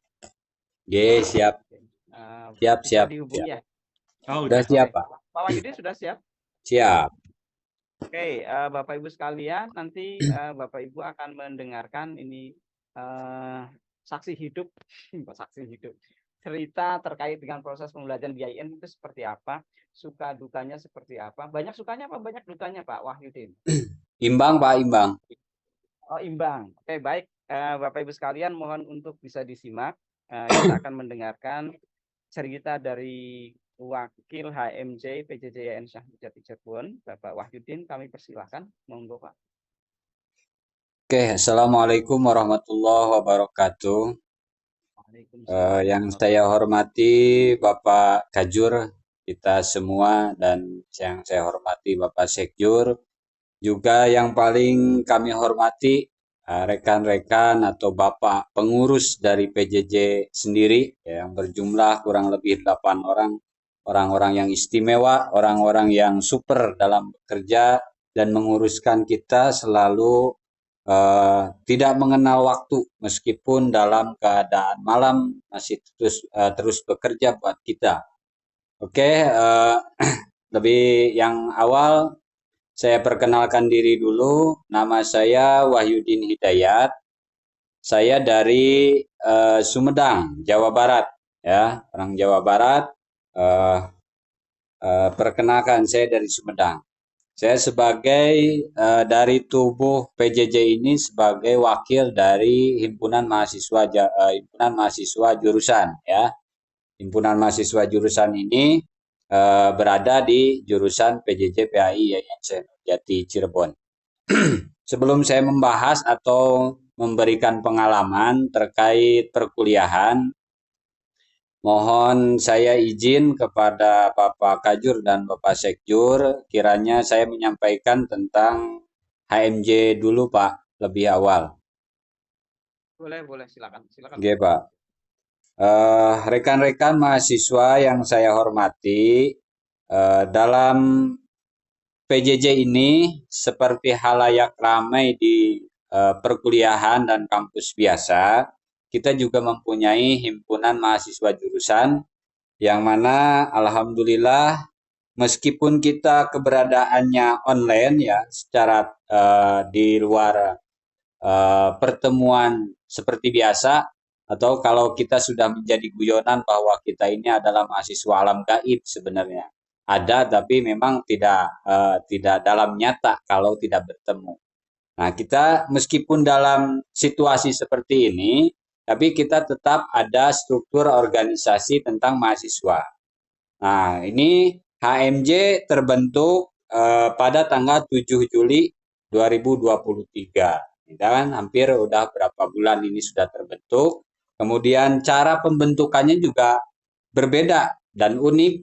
Oke, siap. Siap. Dihubungi ya? Oh, Sudah siap, Pak. Pak Wahyudi sudah siap? Siap. Oke, Bapak Ibu sekalian, nanti Bapak Ibu akan mendengarkan ini saksi hidup, cerita terkait dengan proses pembelajaran di IAIN itu seperti apa, suka dukanya seperti apa. Banyak sukanya apa banyak dukanya Pak Wahyudin? Imbang, Pak, imbang. Oh, imbang. Oke, baik. Bapak Ibu sekalian, mohon untuk bisa disimak. Kita akan mendengarkan cerita dari wakil HMJ PJJ IAIN Syah Nurjati Cirebon, Bapak Wahyudin. Kami persilahkan, monggo Pak. Oke, Assalamualaikum warahmatullahi wabarakatuh. Yang saya hormati Bapak Kajur, kita semua, dan yang saya hormati Bapak Sekjur, juga yang paling kami hormati rekan-rekan atau Bapak pengurus dari PJJ sendiri yang berjumlah kurang lebih 8 orang, orang-orang yang istimewa, orang-orang yang super dalam bekerja dan menguruskan kita selalu tidak mengenal waktu, meskipun dalam keadaan malam masih terus bekerja buat kita. Oke, lebih yang awal saya perkenalkan diri dulu. Nama saya Wahyudin Hidayat. Saya dari Sumedang, Jawa Barat, ya, orang Jawa Barat. Perkenalkan, saya dari Sumedang. Saya sebagai dari tubuh PJJ ini sebagai wakil dari himpunan mahasiswa jurusan, ya. Himpunan mahasiswa jurusan ini berada di jurusan PJJ PAI IAIN Syah Nurjati Cirebon. Sebelum saya membahas atau memberikan pengalaman terkait perkuliahan, mohon saya izin kepada Bapak Kajur dan Bapak Sekjur, kiranya saya menyampaikan tentang HMJ dulu Pak, lebih awal. Boleh, silakan. Oke Pak. Rekan-rekan mahasiswa yang saya hormati, dalam PJJ ini seperti halayak ramai di perkuliahan dan kampus biasa, kita juga mempunyai himpunan mahasiswa jurusan yang mana alhamdulillah meskipun kita keberadaannya online ya, secara di luar pertemuan seperti biasa, atau kalau kita sudah menjadi guyonan bahwa kita ini adalah mahasiswa alam gaib sebenarnya. Ada tapi memang tidak dalam nyata kalau tidak bertemu. Nah, kita meskipun dalam situasi seperti ini, tapi kita tetap ada struktur organisasi tentang mahasiswa. Nah, ini HMJ terbentuk pada tanggal 7 Juli 2023. Dan hampir udah berapa bulan ini sudah terbentuk. Kemudian cara pembentukannya juga berbeda dan unik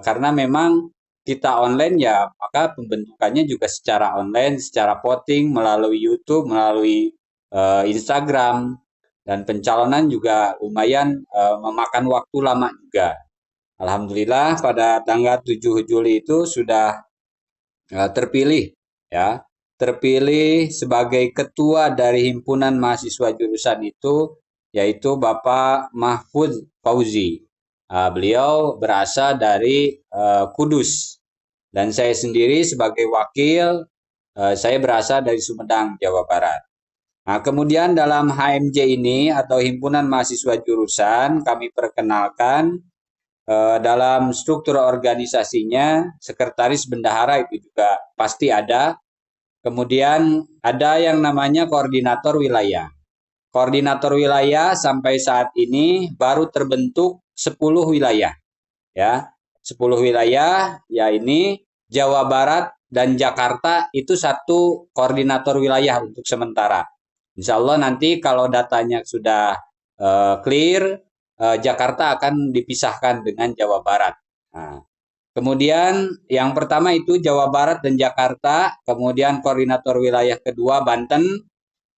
karena memang kita online ya, maka pembentukannya juga secara online, secara voting melalui YouTube, melalui Instagram, dan pencalonan juga lumayan memakan waktu lama juga. Alhamdulillah pada tanggal 7 Juli itu sudah terpilih ya, terpilih sebagai ketua dari himpunan mahasiswa jurusan itu yaitu Bapak Mahfud Fauzi. Beliau berasal dari Kudus dan saya sendiri sebagai wakil saya berasal dari Sumedang, Jawa Barat. Nah, kemudian dalam HMJ ini atau himpunan mahasiswa jurusan kami perkenalkan dalam struktur organisasinya sekretaris bendahara itu juga pasti ada. Kemudian ada yang namanya koordinator wilayah. Koordinator wilayah sampai saat ini baru terbentuk 10 wilayah. Ya, 10 wilayah, ya ini Jawa Barat dan Jakarta itu satu koordinator wilayah untuk sementara. Insya Allah nanti kalau datanya sudah clear, Jakarta akan dipisahkan dengan Jawa Barat. Nah, kemudian yang pertama itu Jawa Barat dan Jakarta, kemudian koordinator wilayah kedua Banten,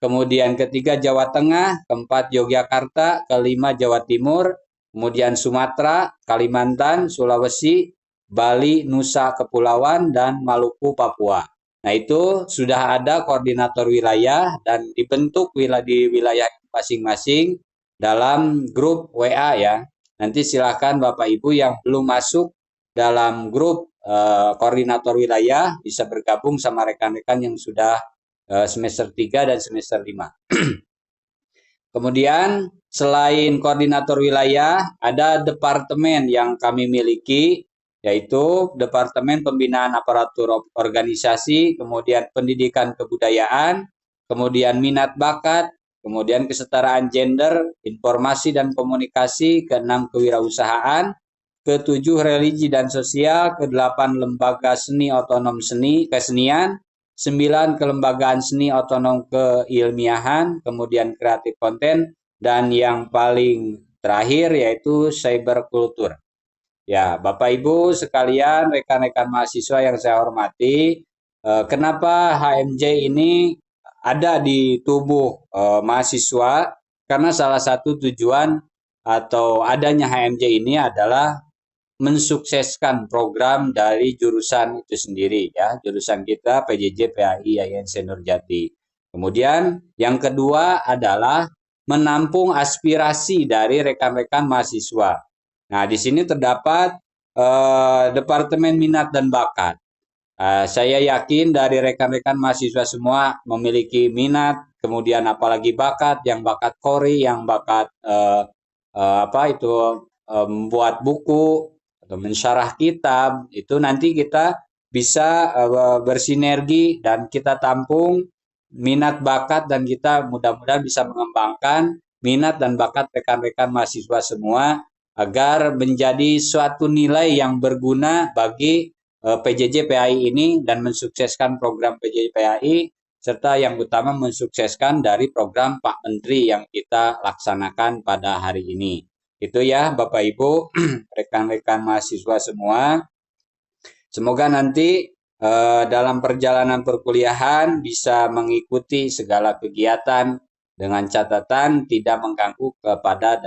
kemudian ketiga Jawa Tengah, keempat Yogyakarta, kelima Jawa Timur, kemudian Sumatera, Kalimantan, Sulawesi, Bali, Nusa Kepulauan, dan Maluku, Papua. Nah itu sudah ada koordinator wilayah dan dibentuk di wilayah masing-masing dalam grup WA ya. Nanti silakan Bapak Ibu yang belum masuk dalam grup koordinator wilayah bisa bergabung sama rekan-rekan yang sudah semester 3 dan semester 5. Kemudian selain koordinator wilayah, ada departemen yang kami miliki, yaitu Departemen Pembinaan Aparatur Organisasi, kemudian Pendidikan Kebudayaan, kemudian Minat Bakat, kemudian Kesetaraan Gender, Informasi dan Komunikasi, ke-6 Kewirausahaan, ke-7 Religi dan Sosial, ke-8 Lembaga Seni Otonom Kesenian, 9 Kelembagaan Seni Otonom Keilmiahan, kemudian Kreatif Konten, dan yang paling terakhir yaitu Cyberkultur. Ya, Bapak Ibu sekalian, rekan-rekan mahasiswa yang saya hormati, kenapa HMJ ini ada di tubuh mahasiswa? Karena salah satu tujuan atau adanya HMJ ini adalah mensukseskan program dari jurusan itu sendiri ya, jurusan kita PJJ PAI IAIN Senurjati. Kemudian yang kedua adalah menampung aspirasi dari rekan-rekan mahasiswa. Nah, di sini terdapat Departemen Minat dan Bakat. Saya yakin dari rekan-rekan mahasiswa semua memiliki minat, kemudian apalagi bakat, yang bakat kori, yang bakat membuat buku atau mensyarah kitab, itu nanti kita bisa bersinergi dan kita tampung minat bakat dan kita mudah-mudahan bisa mengembangkan minat dan bakat rekan-rekan mahasiswa semua agar menjadi suatu nilai yang berguna bagi PJJ PAI ini dan mensukseskan program PJJ PAI serta yang utama mensukseskan dari program Pak Menteri yang kita laksanakan pada hari ini. Itu ya Bapak Ibu, rekan-rekan mahasiswa semua. Semoga nanti dalam perjalanan perkuliahan bisa mengikuti segala kegiatan dengan catatan tidak mengganggu kepada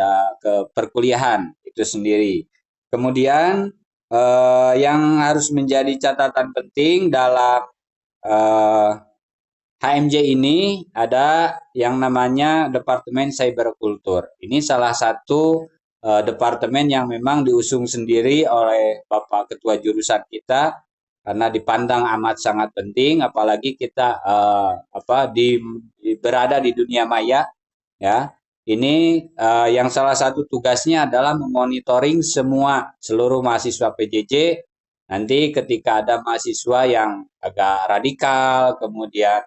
perkuliahan itu sendiri. Kemudian yang harus menjadi catatan penting dalam HMJ ini ada yang namanya Departemen Cyberkultur. Ini salah satu departemen yang memang diusung sendiri oleh Bapak Ketua Jurusan kita karena dipandang amat sangat penting, apalagi kita berada di dunia maya, ya. Ini yang salah satu tugasnya adalah memonitoring seluruh mahasiswa PJJ. Nanti ketika ada mahasiswa yang agak radikal, kemudian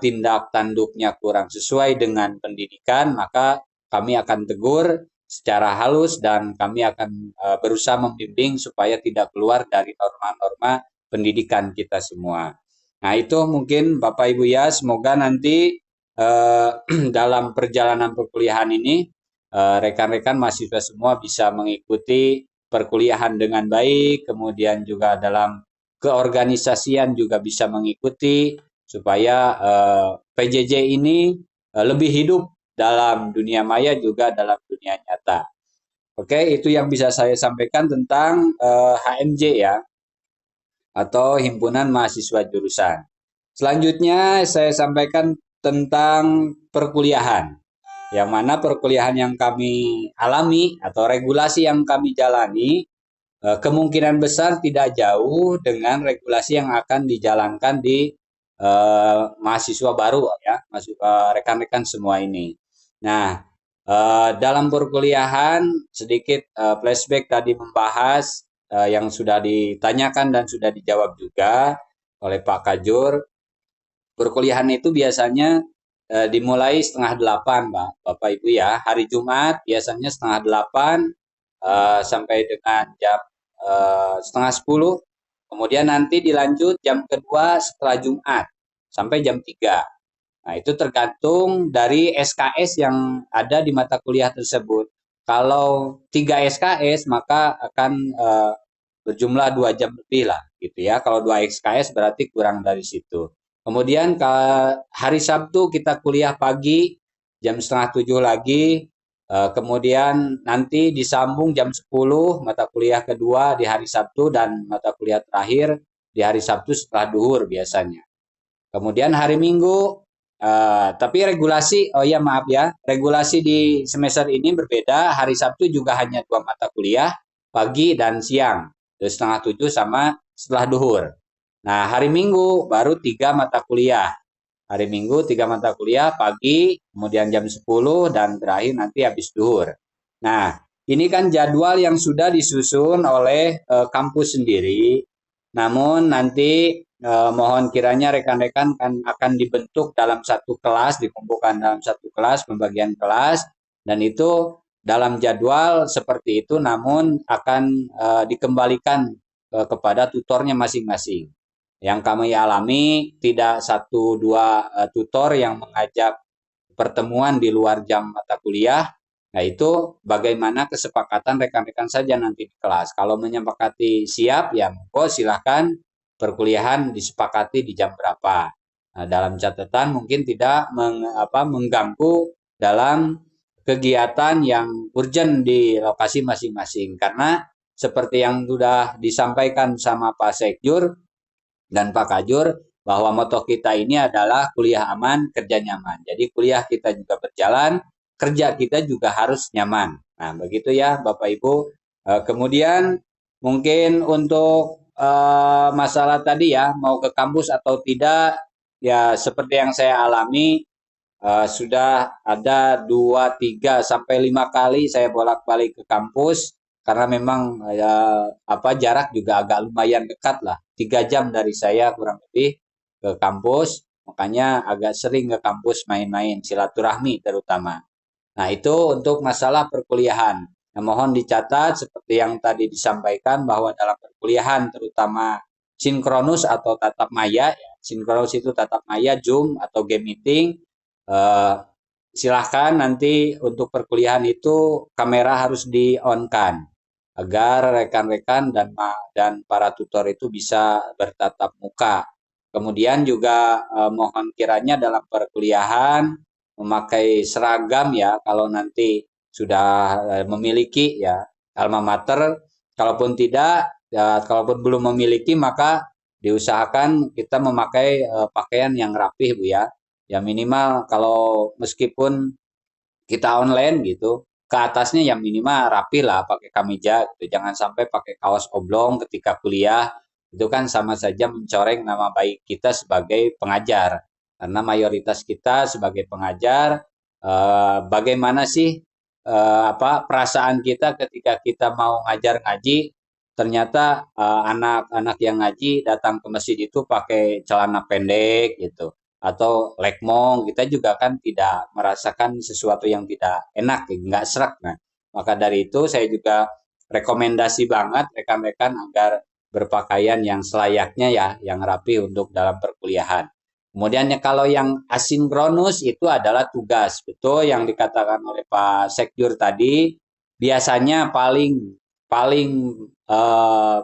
tindak tanduknya kurang sesuai dengan pendidikan, maka kami akan tegur secara halus dan kami akan berusaha membimbing supaya tidak keluar dari norma-norma pendidikan kita semua. Nah, itu mungkin Bapak Ibu ya, semoga nanti dalam perjalanan perkuliahan ini rekan-rekan mahasiswa semua bisa mengikuti perkuliahan dengan baik, kemudian juga dalam keorganisasian juga bisa mengikuti supaya PJJ ini lebih hidup dalam dunia maya juga dalam dunia nyata. Oke, itu yang bisa saya sampaikan tentang HMJ ya, atau Himpunan Mahasiswa Jurusan. Selanjutnya saya sampaikan tentang perkuliahan, yang mana perkuliahan yang kami alami atau regulasi yang kami jalani kemungkinan besar tidak jauh dengan regulasi yang akan dijalankan di mahasiswa baru ya, rekan-rekan semua ini. Nah, dalam perkuliahan sedikit flashback tadi membahas yang sudah ditanyakan dan sudah dijawab juga oleh Pak Kajur. Perkuliahan itu biasanya dimulai 7:30, Bapak Ibu ya. Hari Jumat biasanya 7:30 sampai dengan jam 9:30. Kemudian nanti dilanjut jam kedua setelah Jumat sampai jam 3. Nah, itu tergantung dari SKS yang ada di mata kuliah tersebut. Kalau 3 SKS maka akan berjumlah 2 jam lebih lah gitu ya. Kalau 2 SKS berarti kurang dari situ. Kemudian hari Sabtu kita kuliah pagi jam 6:30 lagi. Kemudian nanti disambung jam 10 mata kuliah kedua di hari Sabtu dan mata kuliah terakhir di hari Sabtu setelah duhur biasanya. Kemudian hari Minggu, tapi regulasi, regulasi di semester ini berbeda. Hari Sabtu juga hanya 2 mata kuliah, pagi dan siang, 6:30 sama setelah duhur. Nah, hari Minggu baru 3 mata kuliah. Hari Minggu 3 mata kuliah, pagi, kemudian jam 10, dan terakhir nanti habis duhur. Nah, ini kan jadwal yang sudah disusun oleh kampus sendiri. Namun nanti mohon kiranya rekan-rekan akan dibentuk dalam satu kelas, dikumpulkan dalam satu kelas, pembagian kelas, dan itu dalam jadwal seperti itu, namun akan dikembalikan kepada tutornya masing-masing. Yang kami alami tidak 1-2 tutor yang mengajak pertemuan di luar jam mata kuliah. Nah, itu bagaimana kesepakatan rekan-rekan saja nanti di kelas. Kalau menyepakati siap, ya monggo silahkan perkuliahan disepakati di jam berapa. Nah, dalam catatan mungkin tidak mengganggu dalam kegiatan yang urgent di lokasi masing-masing. Karena seperti yang sudah disampaikan sama Pak Sekjur dan Pak Kajur, bahwa moto kita ini adalah kuliah aman, kerja nyaman. Jadi kuliah kita juga berjalan, kerja kita juga harus nyaman. Nah, begitu ya Bapak Ibu. Kemudian mungkin untuk masalah tadi ya, mau ke kampus atau tidak, ya seperti yang saya alami, sudah ada 2, 3, sampai 5 kali saya bolak-balik ke kampus, karena memang jarak juga agak lumayan dekat lah, 3 jam dari saya kurang lebih ke kampus, makanya agak sering ke kampus main-main, silaturahmi terutama. Nah, itu untuk masalah perkuliahan. Nah, mohon dicatat seperti yang tadi disampaikan bahwa dalam perkuliahan terutama sinkronus atau tatap maya, ya, sinkronus itu tatap maya, Zoom atau game meeting, silahkan nanti untuk perkuliahan itu kamera harus di-on-kan agar rekan-rekan dan para tutor itu bisa bertatap muka. Kemudian juga mohon kiranya dalam perkuliahan memakai seragam ya, kalau nanti sudah memiliki ya alma mater. Kalaupun tidak, ya, kalaupun belum memiliki, maka diusahakan kita memakai pakaian yang rapih Bu ya. Ya minimal kalau meskipun kita online gitu, ke atasnya ya minimal rapi lah, pakai kemeja gitu. Jangan sampai pakai kaos oblong ketika kuliah. Itu kan sama saja mencoreng nama baik kita sebagai pengajar. Karena mayoritas kita sebagai pengajar, bagaimana sih perasaan kita ketika kita mau ngajar ngaji, ternyata anak-anak yang ngaji datang ke masjid itu pakai celana pendek gitu atau lekmong, kita juga kan tidak merasakan sesuatu yang tidak enak, nggak serak. Nah, maka dari itu saya juga rekomendasi banget rekan-rekan agar berpakaian yang selayaknya ya, yang rapi untuk dalam perkuliahan. Kemudian kalau yang asinkronus itu adalah tugas, betul yang dikatakan oleh Pak Sekjur tadi, biasanya paling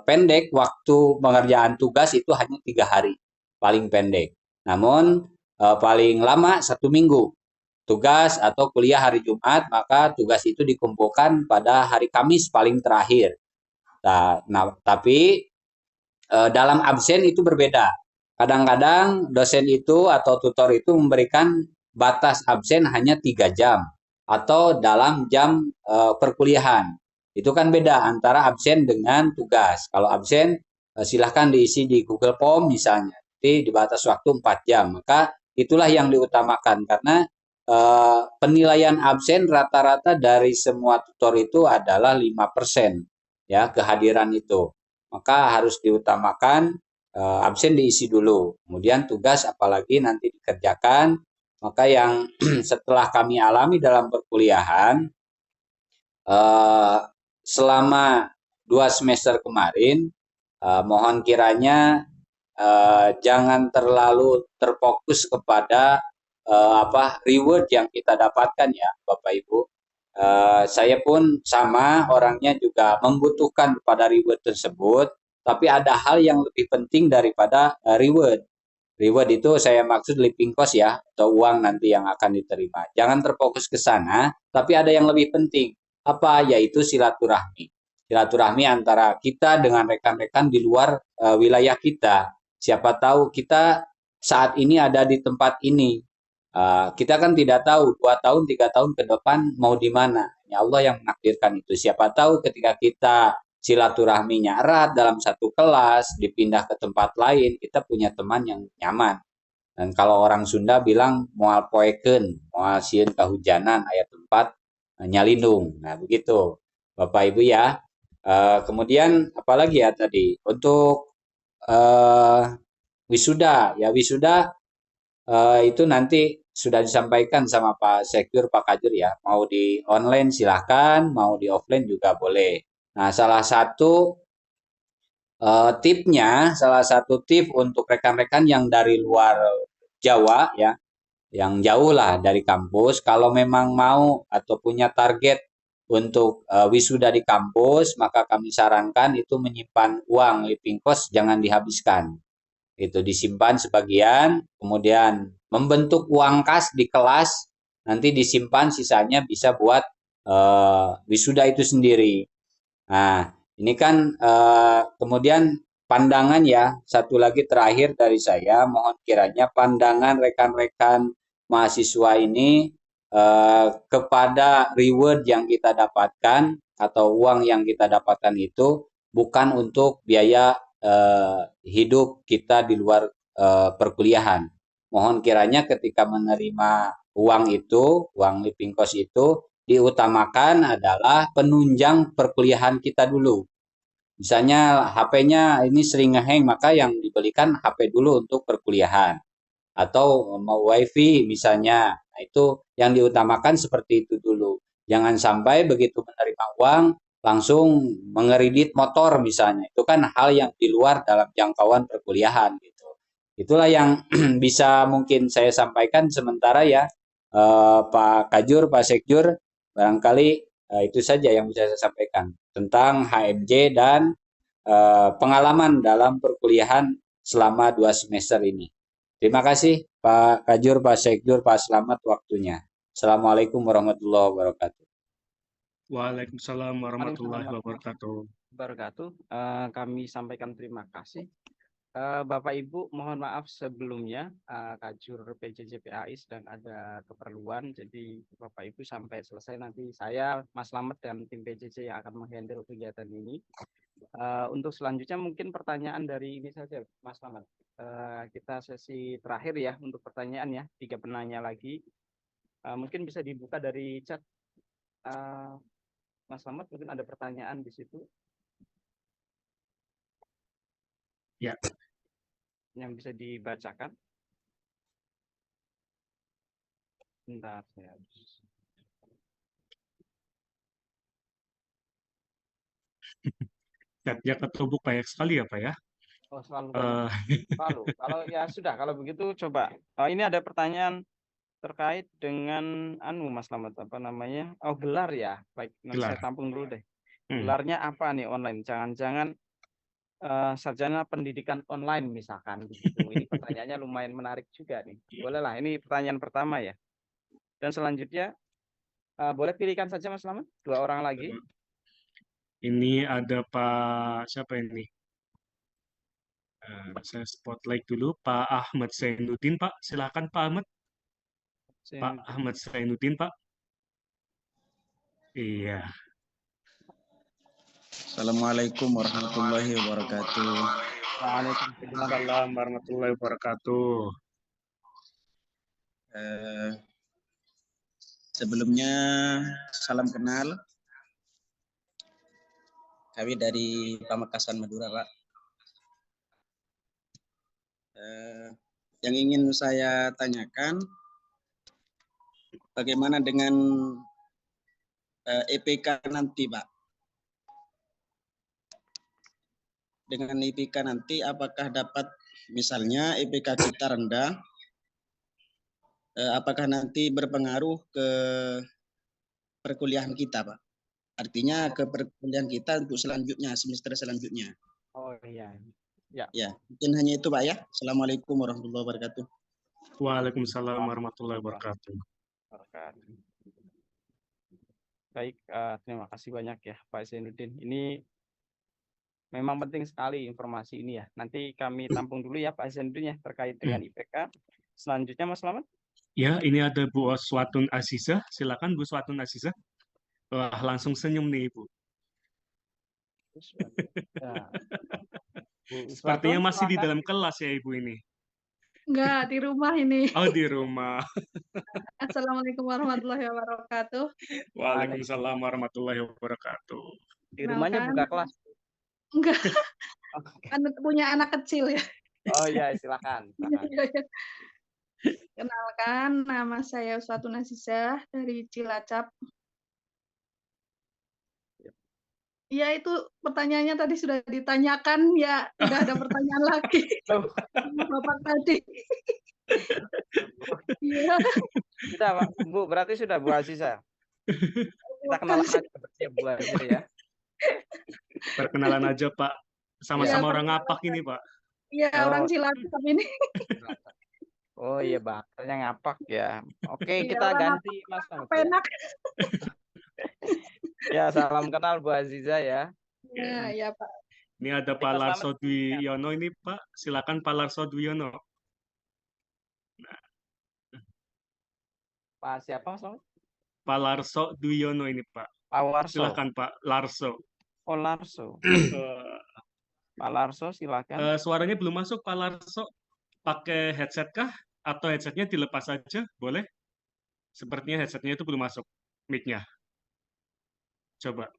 pendek waktu pengerjaan tugas itu hanya 3 hari, paling pendek. Namun paling lama 1 minggu. Tugas atau kuliah hari Jumat, maka tugas itu dikumpulkan pada hari Kamis paling terakhir. Nah, tapi dalam absen itu berbeda. Kadang-kadang dosen itu atau tutor itu memberikan batas absen hanya 3 jam atau dalam jam perkuliahan. Itu kan beda antara absen dengan tugas. Kalau absen silahkan diisi di Google Form misalnya. Jadi di batas waktu 4 jam. Maka itulah yang diutamakan karena penilaian absen rata-rata dari semua tutor itu adalah 5% ya kehadiran itu. Maka harus diutamakan absen diisi dulu. Kemudian tugas apalagi nanti dikerjakan. Maka yang setelah kami alami dalam perkuliahan selama 2 semester kemarin, mohon kiranya jangan terlalu terfokus kepada reward yang kita dapatkan ya Bapak Ibu. Saya pun sama orangnya juga membutuhkan pada reward tersebut, tapi ada hal yang lebih penting daripada reward. Reward itu saya maksud living cost ya, atau uang nanti yang akan diterima. Jangan terfokus ke sana, tapi ada yang lebih penting. Apa? Yaitu silaturahmi. Silaturahmi antara kita dengan rekan-rekan di luar wilayah kita. Siapa tahu kita saat ini ada di tempat ini. Kita kan tidak tahu 2 tahun, 3 tahun ke depan mau di mana. Ya Allah yang menakdirkan itu. Siapa tahu ketika kita silaturahminya erat dalam satu kelas, dipindah ke tempat lain, kita punya teman yang nyaman. Dan kalau orang Sunda bilang moal poeken, moal sieun kahujanan, ayat 4 nyalindung. Nah, begitu Bapak Ibu ya. Kemudian apalagi ya tadi untuk wisuda ya, wisuda itu nanti sudah disampaikan sama Pak Sekjur, Pak Kajur ya. Mau di online silahkan, mau di offline juga boleh. Nah, salah satu salah satu tip untuk rekan-rekan yang dari luar Jawa ya, yang jauh lah dari kampus, kalau memang mau atau punya target untuk wisuda di kampus, maka kami sarankan itu menyimpan uang living cost jangan dihabiskan. Itu disimpan sebagian, kemudian membentuk uang kas di kelas, nanti disimpan sisanya bisa buat wisuda itu sendiri. Nah, ini kan kemudian pandangan ya, satu lagi terakhir dari saya, mohon kiranya pandangan rekan-rekan mahasiswa ini kepada reward yang kita dapatkan atau uang yang kita dapatkan itu bukan untuk biaya hidup kita di luar perkuliahan. Mohon kiranya ketika menerima uang itu, uang living cost itu, diutamakan adalah penunjang perkuliahan kita dulu. Misalnya HP-nya ini sering ngehang, maka yang dibelikan HP dulu untuk perkuliahan. Atau mau WiFi misalnya, nah, itu yang diutamakan seperti itu dulu. Jangan sampai begitu menerima uang, langsung mengeredit motor misalnya. Itu kan hal yang di luar dalam jangkauan perkuliahan gitu. Itulah yang bisa mungkin saya sampaikan sementara ya, Pak Kajur, Pak Sekjur. Barangkali itu saja yang bisa saya sampaikan tentang HMJ dan pengalaman dalam perkuliahan selama 2 semester ini. Terima kasih Pak Kajur, Pak Sekjur, Pak Slamet waktunya. Assalamualaikum warahmatullahi wabarakatuh. Waalaikumsalam warahmatullahi wabarakatuh. Kami sampaikan terima kasih Bapak Ibu, mohon maaf sebelumnya, Kajur PJJPAI sedang ada keperluan, jadi Bapak Ibu sampai selesai nanti saya, Mas Slamet dan tim PJJ yang akan menghandle kegiatan ini. Untuk selanjutnya mungkin pertanyaan dari ini saja, Mas Slamet. Kita sesi terakhir ya untuk pertanyaan ya, 3 penanya lagi. Mungkin bisa dibuka dari chat, Mas Slamet, mungkin ada pertanyaan di situ. Ya. Yang bisa dibacakan. Bentar, saya harus. Chatnya ketumpuk banyak sekali ya Pak ya. Oh, selalu banyak. Selalu. Kalau ya sudah, kalau begitu coba. Ini ada pertanyaan terkait dengan Mas Slamet, apa namanya? Oh, gelar ya. Baik, nanti saya Gelar. tampung dulu deh. Gelarnya apa nih online? Jangan-jangan sarjana pendidikan online misalkan begitu. Ini pertanyaannya lumayan menarik juga nih. Bolehlah, ini pertanyaan pertama ya. Dan selanjutnya boleh pilihkan saja Mas Slamet, 2 orang lagi. Ini ada Pak siapa ini? Saya spotlight dulu Pak Ahmad Zainuddin, Pak. Silakan Pak Ahmad. Pak Ahmad Zainuddin, Pak. Iya. Assalamualaikum warahmatullahi wabarakatuh. Waalaikumsalam warahmatullahi wabarakatuh. Sebelumnya salam kenal. Kami dari Pamekasan Madura, Pak. Yang ingin saya tanyakan, bagaimana dengan EPK nanti, Pak? Dengan EPK nanti, apakah dapat, misalnya EPK kita rendah, apakah nanti berpengaruh ke perkuliahan kita, Pak? Artinya ke perkuliahan kita untuk selanjutnya, semester selanjutnya. Oh iya. Ya. Ya, mungkin hanya itu Pak ya. Assalamualaikum warahmatullahi wabarakatuh. Waalaikumsalam warahmatullahi wabarakatuh. Baik, terima kasih banyak ya Pak Zainuddin. Ini memang penting sekali informasi ini ya. Nanti kami tampung dulu ya Pak Zainuddin ya terkait dengan IPK. Selanjutnya Mas Slamet. Ya, ini ada Bu Oswatun Azizah. Silakan Bu Oswatun Azizah. Wah, langsung senyum nih Ibu. Ya. Sepertinya masih di dalam kelas ya Ibu ini. Enggak, di rumah ini. Oh, di rumah. Assalamualaikum warahmatullahi wabarakatuh. Waalaikumsalam warahmatullahi wabarakatuh. Di rumahnya buka kelas? Enggak. Punya anak kecil ya. Oh iya, silakan. Kenalkan, nama saya Uswatun Azizah dari Cilacap. Ya, itu pertanyaannya tadi sudah ditanyakan, ya tidak ada pertanyaan lagi. Bapak tadi. Iya. Sudah, Pak. Bu, berarti sudah Bu Azizah. Kita kenalan aja ya Bu Azizah ya. Perkenalan aja Pak. Sama-sama orang ngapak ini Pak. Iya, orang Cilacap ini. Oh iya, bakalnya ngapak ya. Oke, kita ganti Mas. Enak. Ya, salam kenal Bu Azizah ya. Ya Pak. Ini ada Pak Larso Dwiyono ini Pak. Silakan Pak Larso Dwiyono. Nah. Pak siapa Mas? Pak Larso Dwiyono ini Pak. Pak Larso. Silakan Pak Larso. Oh Larso. Pak Larso silakan. Suaranya belum masuk Pak Larso. Pakai headset kah? Atau headsetnya dilepas saja? Boleh? Sepertinya headsetnya itu belum masuk mic-nya. Coba.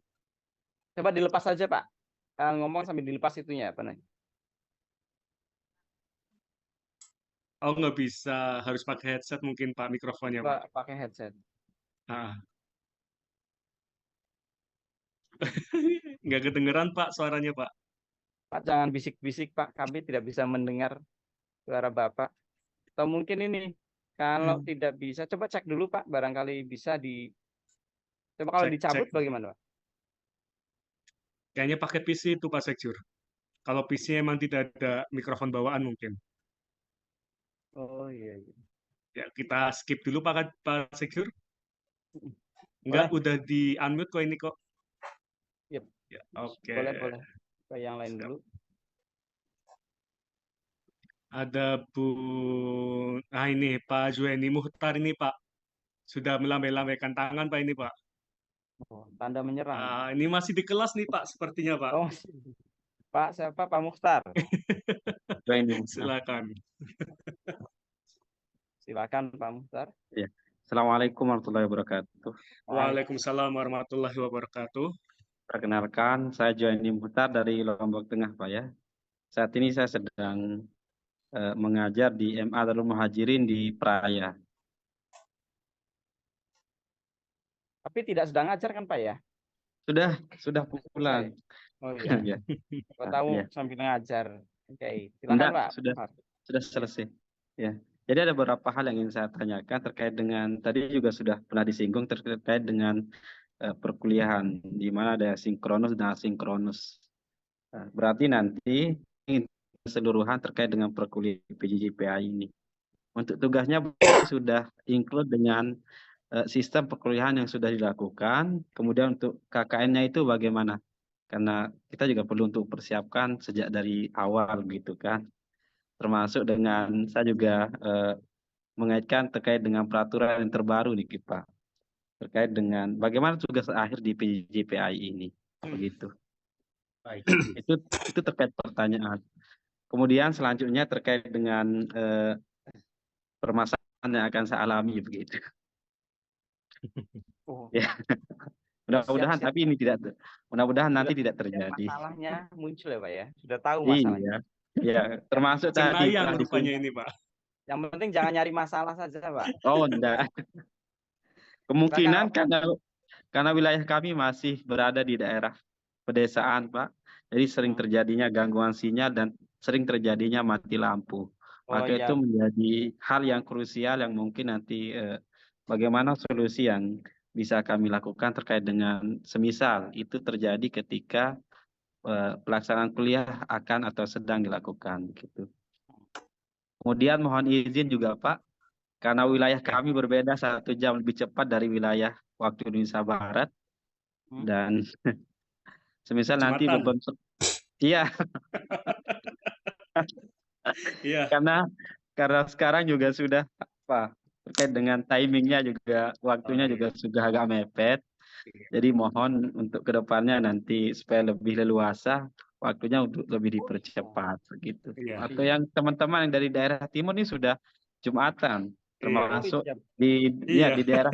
Coba dilepas saja Pak. Ngomong sambil dilepas itunya apa nih? Oh nggak bisa, harus pakai headset mungkin Pak mikrofonnya Pak. Pakai headset. Nggak kedengeran Pak suaranya Pak. Pak jangan bisik-bisik Pak, kami tidak bisa mendengar suara Bapak. Atau mungkin ini, kalau tidak bisa, coba cek dulu Pak, barangkali bisa di... Coba kalau dicabut bagaimana Pak? Kayaknya pakai PC itu Pak Sekjur. Kalau PC emang tidak ada mikrofon bawaan mungkin. Oh iya. Ya kita skip dulu Pak Sekjur. Enggak, udah di unmute kok ini kok. Yep. Ya, oke. Boleh. Ke yang lain dulu. Ada ini Pak Juweni Muhtar ini Pak. Sudah melambai-lambaikan tangan Pak ini Pak. Oh, tanda menyerang. Ini masih di kelas nih Pak sepertinya Pak. Oh, Pak siapa? Pak Mukhtar. Silakan. Silakan Pak Mukhtar. Ya. Assalamualaikum warahmatullahi wabarakatuh. Waalaikumsalam warahmatullahi wabarakatuh. Perkenalkan, saya Johnny Muhtar dari Lombok Tengah, Pak ya. Saat ini saya sedang mengajar di MA Darul Muhajirin di Praia. Tapi tidak sedang ngajar kan Pak ya? Sudah pulang. Oh iya. Ya. Kau tahu Ya. sambil ngajar. Oke, silakan Enggak, Pak. sudah selesai. Ya. Jadi ada beberapa hal yang ingin saya tanyakan terkait dengan tadi juga sudah pernah disinggung terkait dengan perkuliahan di mana ada sinkronus dan asinkronus. Berarti nanti keseluruhan terkait dengan perkuliahan PJJ/PAI ini. Untuk tugasnya sudah include dengan sistem perkuliahan yang sudah dilakukan. Kemudian untuk KKN-nya itu bagaimana? Karena kita juga perlu untuk persiapkan sejak dari awal gitu kan. Termasuk dengan saya juga mengaitkan terkait dengan peraturan yang terbaru nih Pak. Terkait dengan bagaimana tugas akhir di PJJ/PAI ini. Begitu. Baik. Itu terkait pertanyaan. Kemudian selanjutnya terkait dengan permasalahan yang akan saya alami begitu. Ya. Mudah-mudahan tapi ini tidak mudah-mudahan nanti tidak terjadi. Masalahnya muncul ya Pak ya. Sudah tahu masalahnya. Iya, termasuk tadi Cenayang rupanya ini Pak. Yang penting jangan nyari masalah saja Pak. Oh, enggak. Kemungkinan karena wilayah kami masih berada di daerah pedesaan, Pak. Jadi sering terjadinya gangguan sinyal dan sering terjadinya mati lampu. Maka itu menjadi hal yang krusial yang mungkin nanti bagaimana solusi yang bisa kami lakukan terkait dengan semisal itu terjadi ketika pelaksanaan kuliah akan atau sedang dilakukan gitu. Kemudian mohon izin juga Pak, karena wilayah kami berbeda 1 jam lebih cepat dari wilayah waktu Indonesia Barat dan semisal nanti berbentuk, iya. Iya. Karena sekarang juga sudah terkait dengan timingnya juga waktunya juga sudah agak mepet. Jadi mohon untuk kedepannya nanti supaya lebih leluasa waktunya untuk lebih dipercepat begitu. Atau yang teman-teman yang dari daerah timur ini sudah Jumatan termasuk di daerah.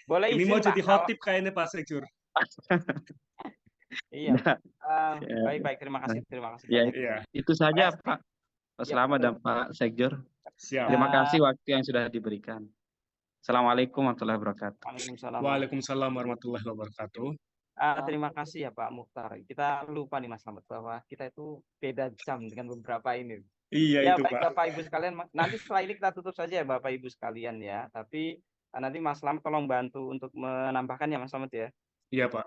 Boleh ini izin, mau jadi Pak, khotib kayaknya Pak Sekjur. Iya. Baik, terima kasih. Ya, itu saja Pak Selamat dan Pak Sekjur. Siap. Terima kasih waktu yang sudah diberikan. Assalamualaikum warahmatullahi wabarakatuh. Waalaikumsalam warahmatullahi wabarakatuh. Terima kasih ya Pak Mukhtar. Kita lupa nih Mas Slamet bahwa kita itu beda jam dengan beberapa ini. Iya ya, itu baik, Pak. Bapak Ibu sekalian, nanti setelah ini kita tutup saja ya Bapak Ibu sekalian ya. Tapi nanti Mas Slamet tolong bantu untuk menambahkan ya Mas Slamet ya. Iya Pak.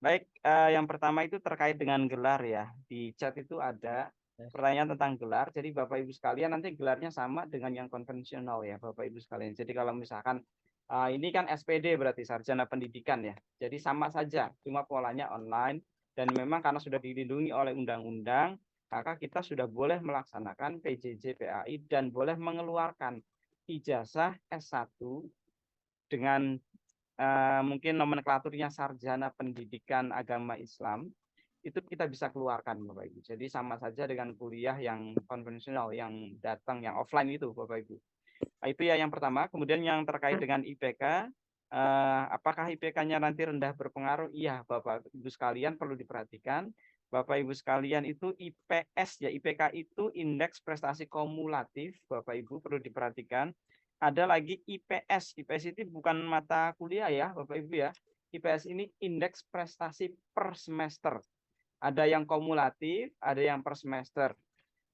Baik, yang pertama itu terkait dengan gelar ya. Di chat itu ada pertanyaan tentang gelar. Jadi Bapak Ibu sekalian nanti gelarnya sama dengan yang konvensional ya Bapak Ibu sekalian. Jadi kalau misalkan ini kan SPD berarti sarjana pendidikan ya. Jadi sama saja, cuma polanya online dan memang karena sudah dilindungi oleh undang-undang, maka kita sudah boleh melaksanakan PJJ/PAI dan boleh mengeluarkan ijazah S1 dengan mungkin nomenklaturnya sarjana pendidikan agama Islam. Itu kita bisa keluarkan Bapak Ibu. Jadi sama saja dengan kuliah yang konvensional, yang datang, yang offline itu Bapak Ibu. Itu ya yang pertama. Kemudian yang terkait dengan IPK, apakah IPK-nya nanti rendah berpengaruh? Iya Bapak Ibu sekalian perlu diperhatikan. Bapak Ibu sekalian itu IPS ya, IPK itu indeks prestasi kumulatif, Bapak Ibu perlu diperhatikan. Ada lagi IPS. IPS itu bukan mata kuliah ya Bapak Ibu ya. IPS ini indeks prestasi per semester. Ada yang kumulatif, ada yang per semester.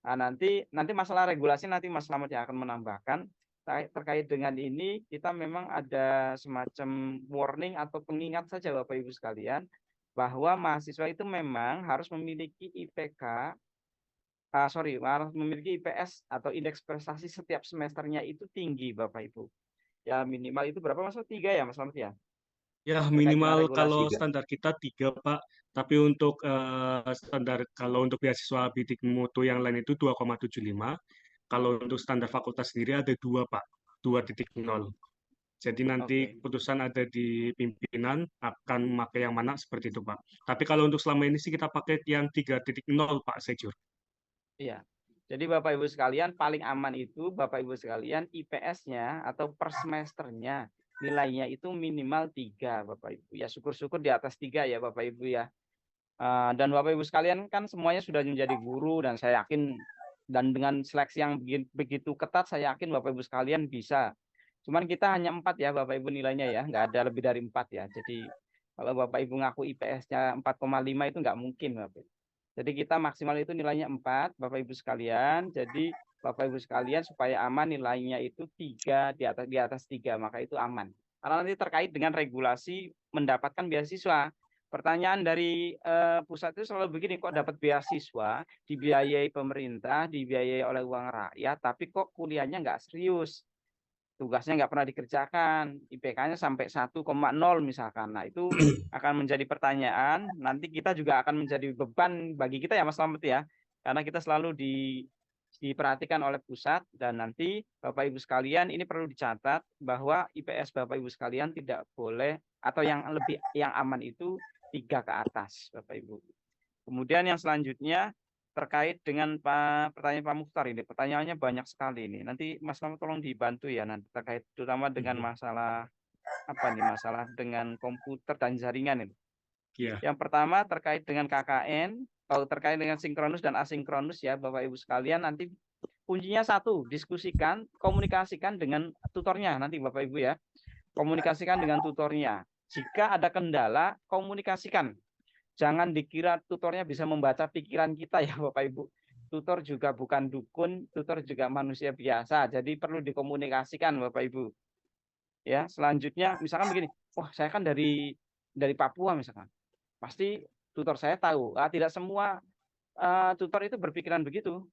Nah, nanti masalah regulasi nanti Mas Slamet yang akan menambahkan terkait dengan ini. Kita memang ada semacam warning atau pengingat saja Bapak Ibu sekalian bahwa mahasiswa itu memang harus memiliki harus memiliki IPS atau indeks prestasi setiap semesternya itu tinggi Bapak Ibu. Ya minimal itu berapa Mas? 3 ya Mas Slamet ya? Ya, terkait dengan minimal regulasi. kalau standar kita 3, Pak. Tapi untuk standar kalau untuk beasiswa bidik mutu yang lain itu 2,75. Kalau untuk standar fakultas sendiri ada 2, Pak. 2.0. Jadi nanti Oke. keputusan ada di pimpinan akan memakai yang mana seperti itu, Pak. Tapi kalau untuk selama ini sih kita pakai yang 3.0, Pak Sejur. Iya. Jadi Bapak Ibu sekalian, paling aman itu Bapak Ibu sekalian IPS-nya atau per semesternya nilainya itu minimal 3 Bapak Ibu. Ya syukur-syukur di atas 3 ya Bapak Ibu ya. Dan Bapak Ibu sekalian kan semuanya sudah menjadi guru dan saya yakin dan dengan seleksi yang begitu ketat saya yakin Bapak Ibu sekalian bisa. Cuman kita hanya 4 ya Bapak Ibu nilainya ya, nggak ada lebih dari 4 ya. Jadi kalau Bapak Ibu ngaku IPS-nya 4,5 itu nggak mungkin Bapak Ibu. Jadi kita maksimal itu nilainya 4 Bapak Ibu sekalian. Jadi Bapak Ibu sekalian supaya aman nilainya itu 3 di atas 3 maka itu aman. Karena nanti terkait dengan regulasi mendapatkan beasiswa. Pertanyaan dari pusat itu selalu begini, kok dapat beasiswa, dibiayai pemerintah, dibiayai oleh uang rakyat, tapi kok kuliahnya nggak serius, tugasnya nggak pernah dikerjakan, IPK-nya sampai 1,0 misalkan. Nah itu akan menjadi pertanyaan, nanti kita juga akan menjadi beban bagi kita ya Mas Slamet ya, karena kita selalu diperhatikan oleh pusat dan nanti Bapak Ibu sekalian ini perlu dicatat bahwa IPS Bapak Ibu sekalian tidak boleh atau yang aman itu 3 ke atas Bapak Ibu. Kemudian yang selanjutnya terkait dengan pertanyaan Pak Mukhtar ini, pertanyaannya banyak sekali ini. Nanti Mas Slamet tolong dibantu ya nanti terkait terutama dengan masalah apa nih, masalah dengan komputer dan jaringan ini. Iya. Yang pertama terkait dengan KKN, kalau terkait dengan sinkronus dan asinkronus ya Bapak Ibu sekalian, nanti kuncinya satu, diskusikan, komunikasikan dengan tutornya nanti Bapak Ibu ya. Komunikasikan dengan tutornya. Jika ada kendala, komunikasikan. Jangan dikira tutornya bisa membaca pikiran kita ya Bapak Ibu. Tutor juga bukan dukun, tutor juga manusia biasa. Jadi perlu dikomunikasikan Bapak Ibu. Ya, selanjutnya misalkan begini, wah saya kan dari Papua misalkan. Pasti tutor saya tahu. Tidak semua tutor itu berpikiran begitu.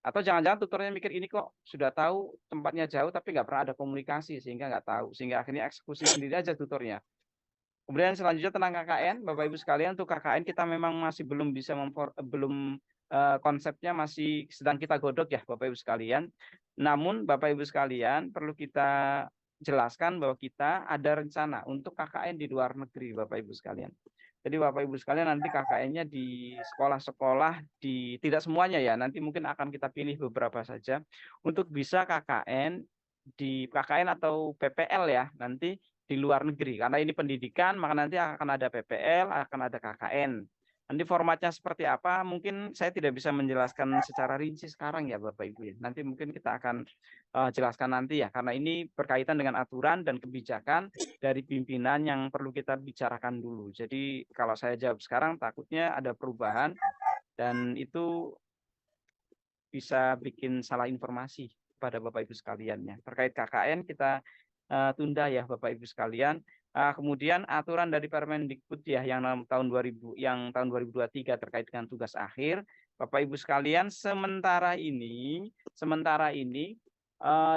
Atau jangan-jangan tutornya mikir ini kok sudah tahu tempatnya jauh tapi nggak pernah ada komunikasi sehingga nggak tahu. Sehingga akhirnya eksekusi sendiri aja tutornya. Kemudian selanjutnya tentang KKN, Bapak Ibu sekalian, untuk KKN kita memang masih belum bisa konsepnya masih sedang kita godok ya Bapak Ibu sekalian. Namun Bapak Ibu sekalian perlu kita jelaskan bahwa kita ada rencana untuk KKN di luar negeri Bapak Ibu sekalian. Jadi Bapak Ibu sekalian nanti KKN-nya di sekolah-sekolah tidak semuanya ya, nanti mungkin akan kita pilih beberapa saja untuk bisa KKN atau PPL ya nanti di luar negeri. Karena ini pendidikan maka nanti akan ada PPL, akan ada KKN. Nanti formatnya seperti apa mungkin saya tidak bisa menjelaskan secara rinci sekarang ya Bapak Ibu ya. Nanti mungkin kita akan jelaskan nanti ya, karena ini berkaitan dengan aturan dan kebijakan dari pimpinan yang perlu kita bicarakan dulu. Jadi kalau saya jawab sekarang takutnya ada perubahan dan itu bisa bikin salah informasi pada Bapak Ibu sekalian ya. Terkait KKN kita tunda ya Bapak Ibu sekalian. Kemudian aturan dari Permendikbud ya yang tahun 2023 terkait dengan tugas akhir, Bapak Ibu sekalian, sementara ini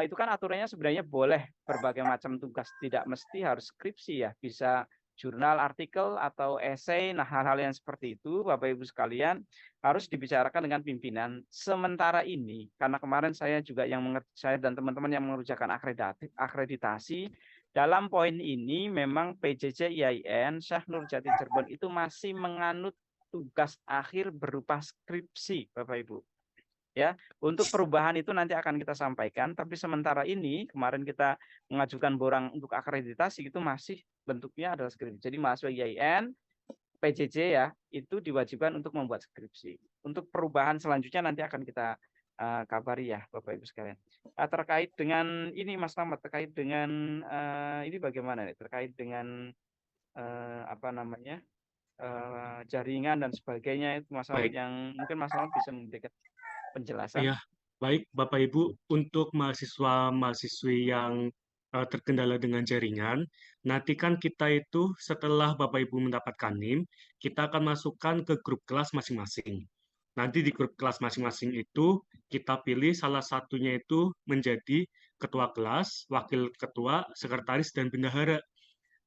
itu kan aturannya sebenarnya boleh berbagai macam tugas, tidak mesti harus skripsi ya, bisa jurnal, artikel atau esai. Nah, hal-hal yang seperti itu Bapak Ibu sekalian harus dibicarakan dengan pimpinan. Sementara ini karena kemarin saya dan teman-teman yang mengerjakan akreditasi dalam poin ini memang PJJ IAIN Syekh Nurjati Cirebon itu masih menganut tugas akhir berupa skripsi Bapak Ibu. Ya, untuk perubahan itu nanti akan kita sampaikan, tapi sementara ini kemarin kita mengajukan borang untuk akreditasi itu masih bentuknya adalah skripsi. Jadi mahasiswa IAIN, PJJ ya, itu diwajibkan untuk membuat skripsi. Untuk perubahan selanjutnya nanti akan kita kabari ya Bapak Ibu sekalian. Terkait dengan ini Mas Slamet, terkait dengan ini bagaimana nih? Terkait dengan jaringan dan sebagainya, itu masalah yang mungkin Mas Slamet bisa memberikan penjelasan. Ya, baik Bapak Ibu, untuk mahasiswa-mahasiswi yang terkendala dengan jaringan, nanti kan kita itu setelah Bapak Ibu mendapatkan NIM, kita akan masukkan ke grup kelas masing-masing. Nanti di grup kelas masing-masing itu kita pilih salah satunya itu menjadi ketua kelas, wakil ketua, sekretaris, dan bendahara.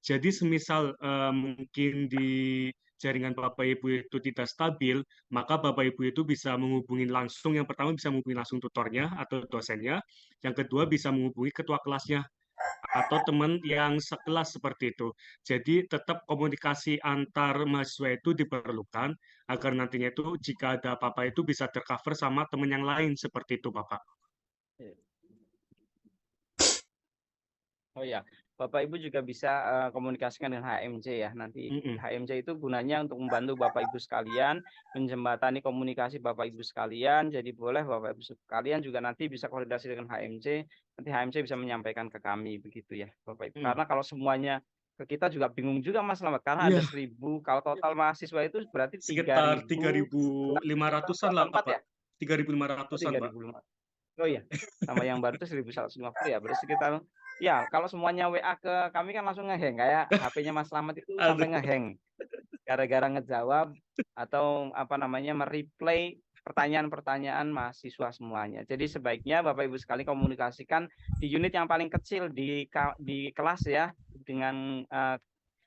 Jadi semisal mungkin di jaringan Bapak Ibu itu tidak stabil, maka Bapak Ibu itu bisa menghubungi langsung, yang pertama bisa menghubungi langsung tutornya atau dosennya, yang kedua bisa menghubungi ketua kelasnya atau teman yang sekelas seperti itu. Jadi tetap komunikasi antar mahasiswa itu diperlukan agar nantinya itu jika ada apa-apa itu bisa tercover sama teman yang lain seperti itu, Bapak. Oh ya, Bapak Ibu juga bisa komunikasikan dengan HMJ ya. Nanti HMJ itu gunanya untuk membantu Bapak Ibu sekalian, menjembatani komunikasi Bapak Ibu sekalian. Jadi boleh Bapak Ibu sekalian juga nanti bisa koordinasi dengan HMJ. Nanti HMJ bisa menyampaikan ke kami begitu ya, Bapak Ibu. Karena kalau semuanya ke kita juga bingung juga Mas Slamet, karena ada 1000, kalau total mahasiswa itu berarti sekitar 3.500-an lah, Pak. 3.500-an, Pak. Oh iya, sama yang baru itu 1.150 ya. Berarti sekitar, ya kalau semuanya WA ke kami kan langsung ngeheng. Kayak HP-nya Mas Slamet itu sampai ngeheng. Gara-gara ngejawab atau apa namanya mereplay pertanyaan-pertanyaan mahasiswa semuanya. Jadi sebaiknya Bapak Ibu sekali komunikasikan di unit yang paling kecil di kelas ya, dengan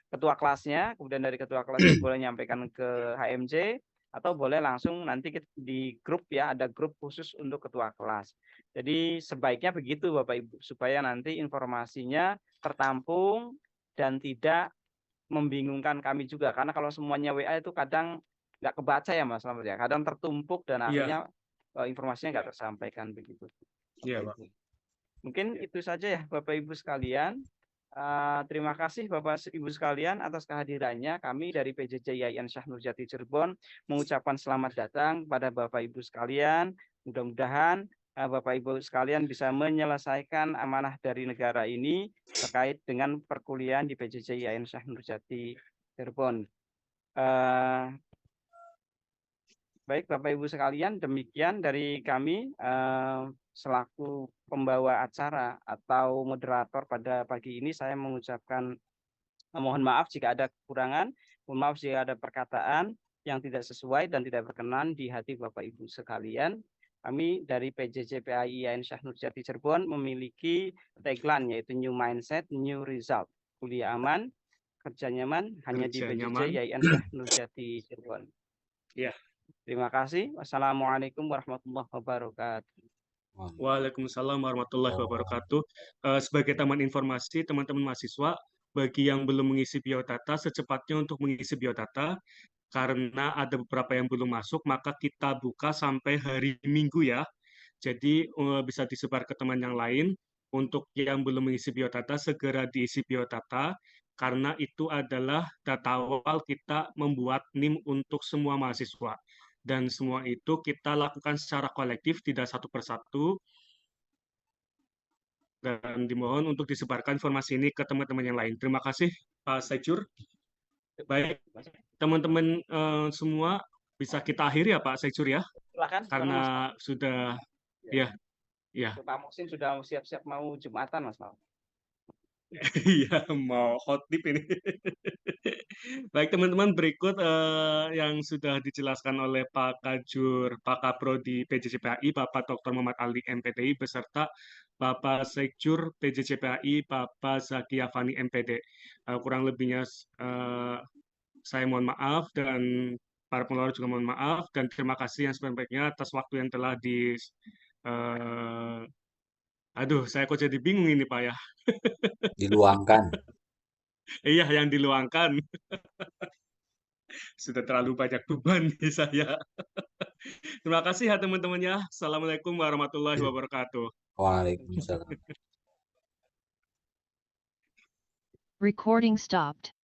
ketua kelasnya, kemudian dari ketua kelas boleh nyampaikan ke HMJ, atau boleh langsung nanti di grup ya, ada grup khusus untuk ketua kelas. Jadi sebaiknya begitu Bapak Ibu, supaya nanti informasinya tertampung dan tidak membingungkan kami juga. Karena kalau semuanya WA itu kadang nggak kebaca ya Mas Slamet ya, kadang tertumpuk dan akhirnya informasinya nggak tersampaikan begitu. Iya, Pak. Mungkin itu saja ya Bapak Ibu sekalian. Terima kasih Bapak Ibu sekalian atas kehadirannya. Kami dari PJJ IAIN Syah Nurjati Cirebon mengucapkan selamat datang pada Bapak Ibu sekalian. Mudah-mudahan Bapak Ibu sekalian bisa menyelesaikan amanah dari negara ini terkait dengan perkuliahan di PJJ IAIN Syah Nurjati Cirebon. Baik Bapak Ibu sekalian, demikian dari kami selaku pembawa acara atau moderator pada pagi ini. Saya mengucapkan mohon maaf jika ada kekurangan, mohon maaf jika ada perkataan yang tidak sesuai dan tidak berkenan di hati Bapak Ibu sekalian. Kami dari PJJ PAI IAIN Syah Nurjati Cirebon memiliki tagline yaitu New Mindset, New Result. Kuliah aman, kerja nyaman, hanya di PJJ IAIN Syah Nurjati Cirebon. Ya. Terima kasih. Wassalamualaikum warahmatullahi wabarakatuh. Waalaikumsalam warahmatullahi wabarakatuh. Sebagai tambahan informasi, teman-teman mahasiswa, bagi yang belum mengisi biodata, secepatnya untuk mengisi biodata, karena ada beberapa yang belum masuk, maka kita buka sampai hari Minggu ya. Jadi bisa disebar ke teman yang lain. Untuk yang belum mengisi biodata, segera diisi biodata, karena itu adalah data awal kita membuat NIM untuk semua mahasiswa. Dan semua itu kita lakukan secara kolektif, tidak satu persatu. Dan dimohon untuk disebarkan informasi ini ke teman-teman yang lain. Terima kasih, Pak Sekjur. Baik, teman-teman semua bisa kita akhiri ya, Pak Sekjur ya? Silakan. Karena sudah, ya. Pak Muhsin sudah siap-siap mau Jumatan, Mas. Iya, mau khotib ini. Baik teman-teman, berikut yang sudah dijelaskan oleh Pak Kajur, Pak Kaprodi PJJ PAI, Bapak Dr. Muhammad Ali MPTI, beserta Bapak Sekjur PJJ PAI, Bapak Zaki Afani MPD. Kurang lebihnya saya mohon maaf dan para pengelola juga mohon maaf, dan terima kasih yang sebaik-baiknya atas waktu yang telah aduh, saya kok jadi bingung ini Pak ya. Diluangkan. Iya, yang diluangkan. Sudah terlalu banyak beban di saya. Terima kasih ya teman-temannya. Assalamualaikum warahmatullahi wabarakatuh. Waalaikumsalam. Recording stopped.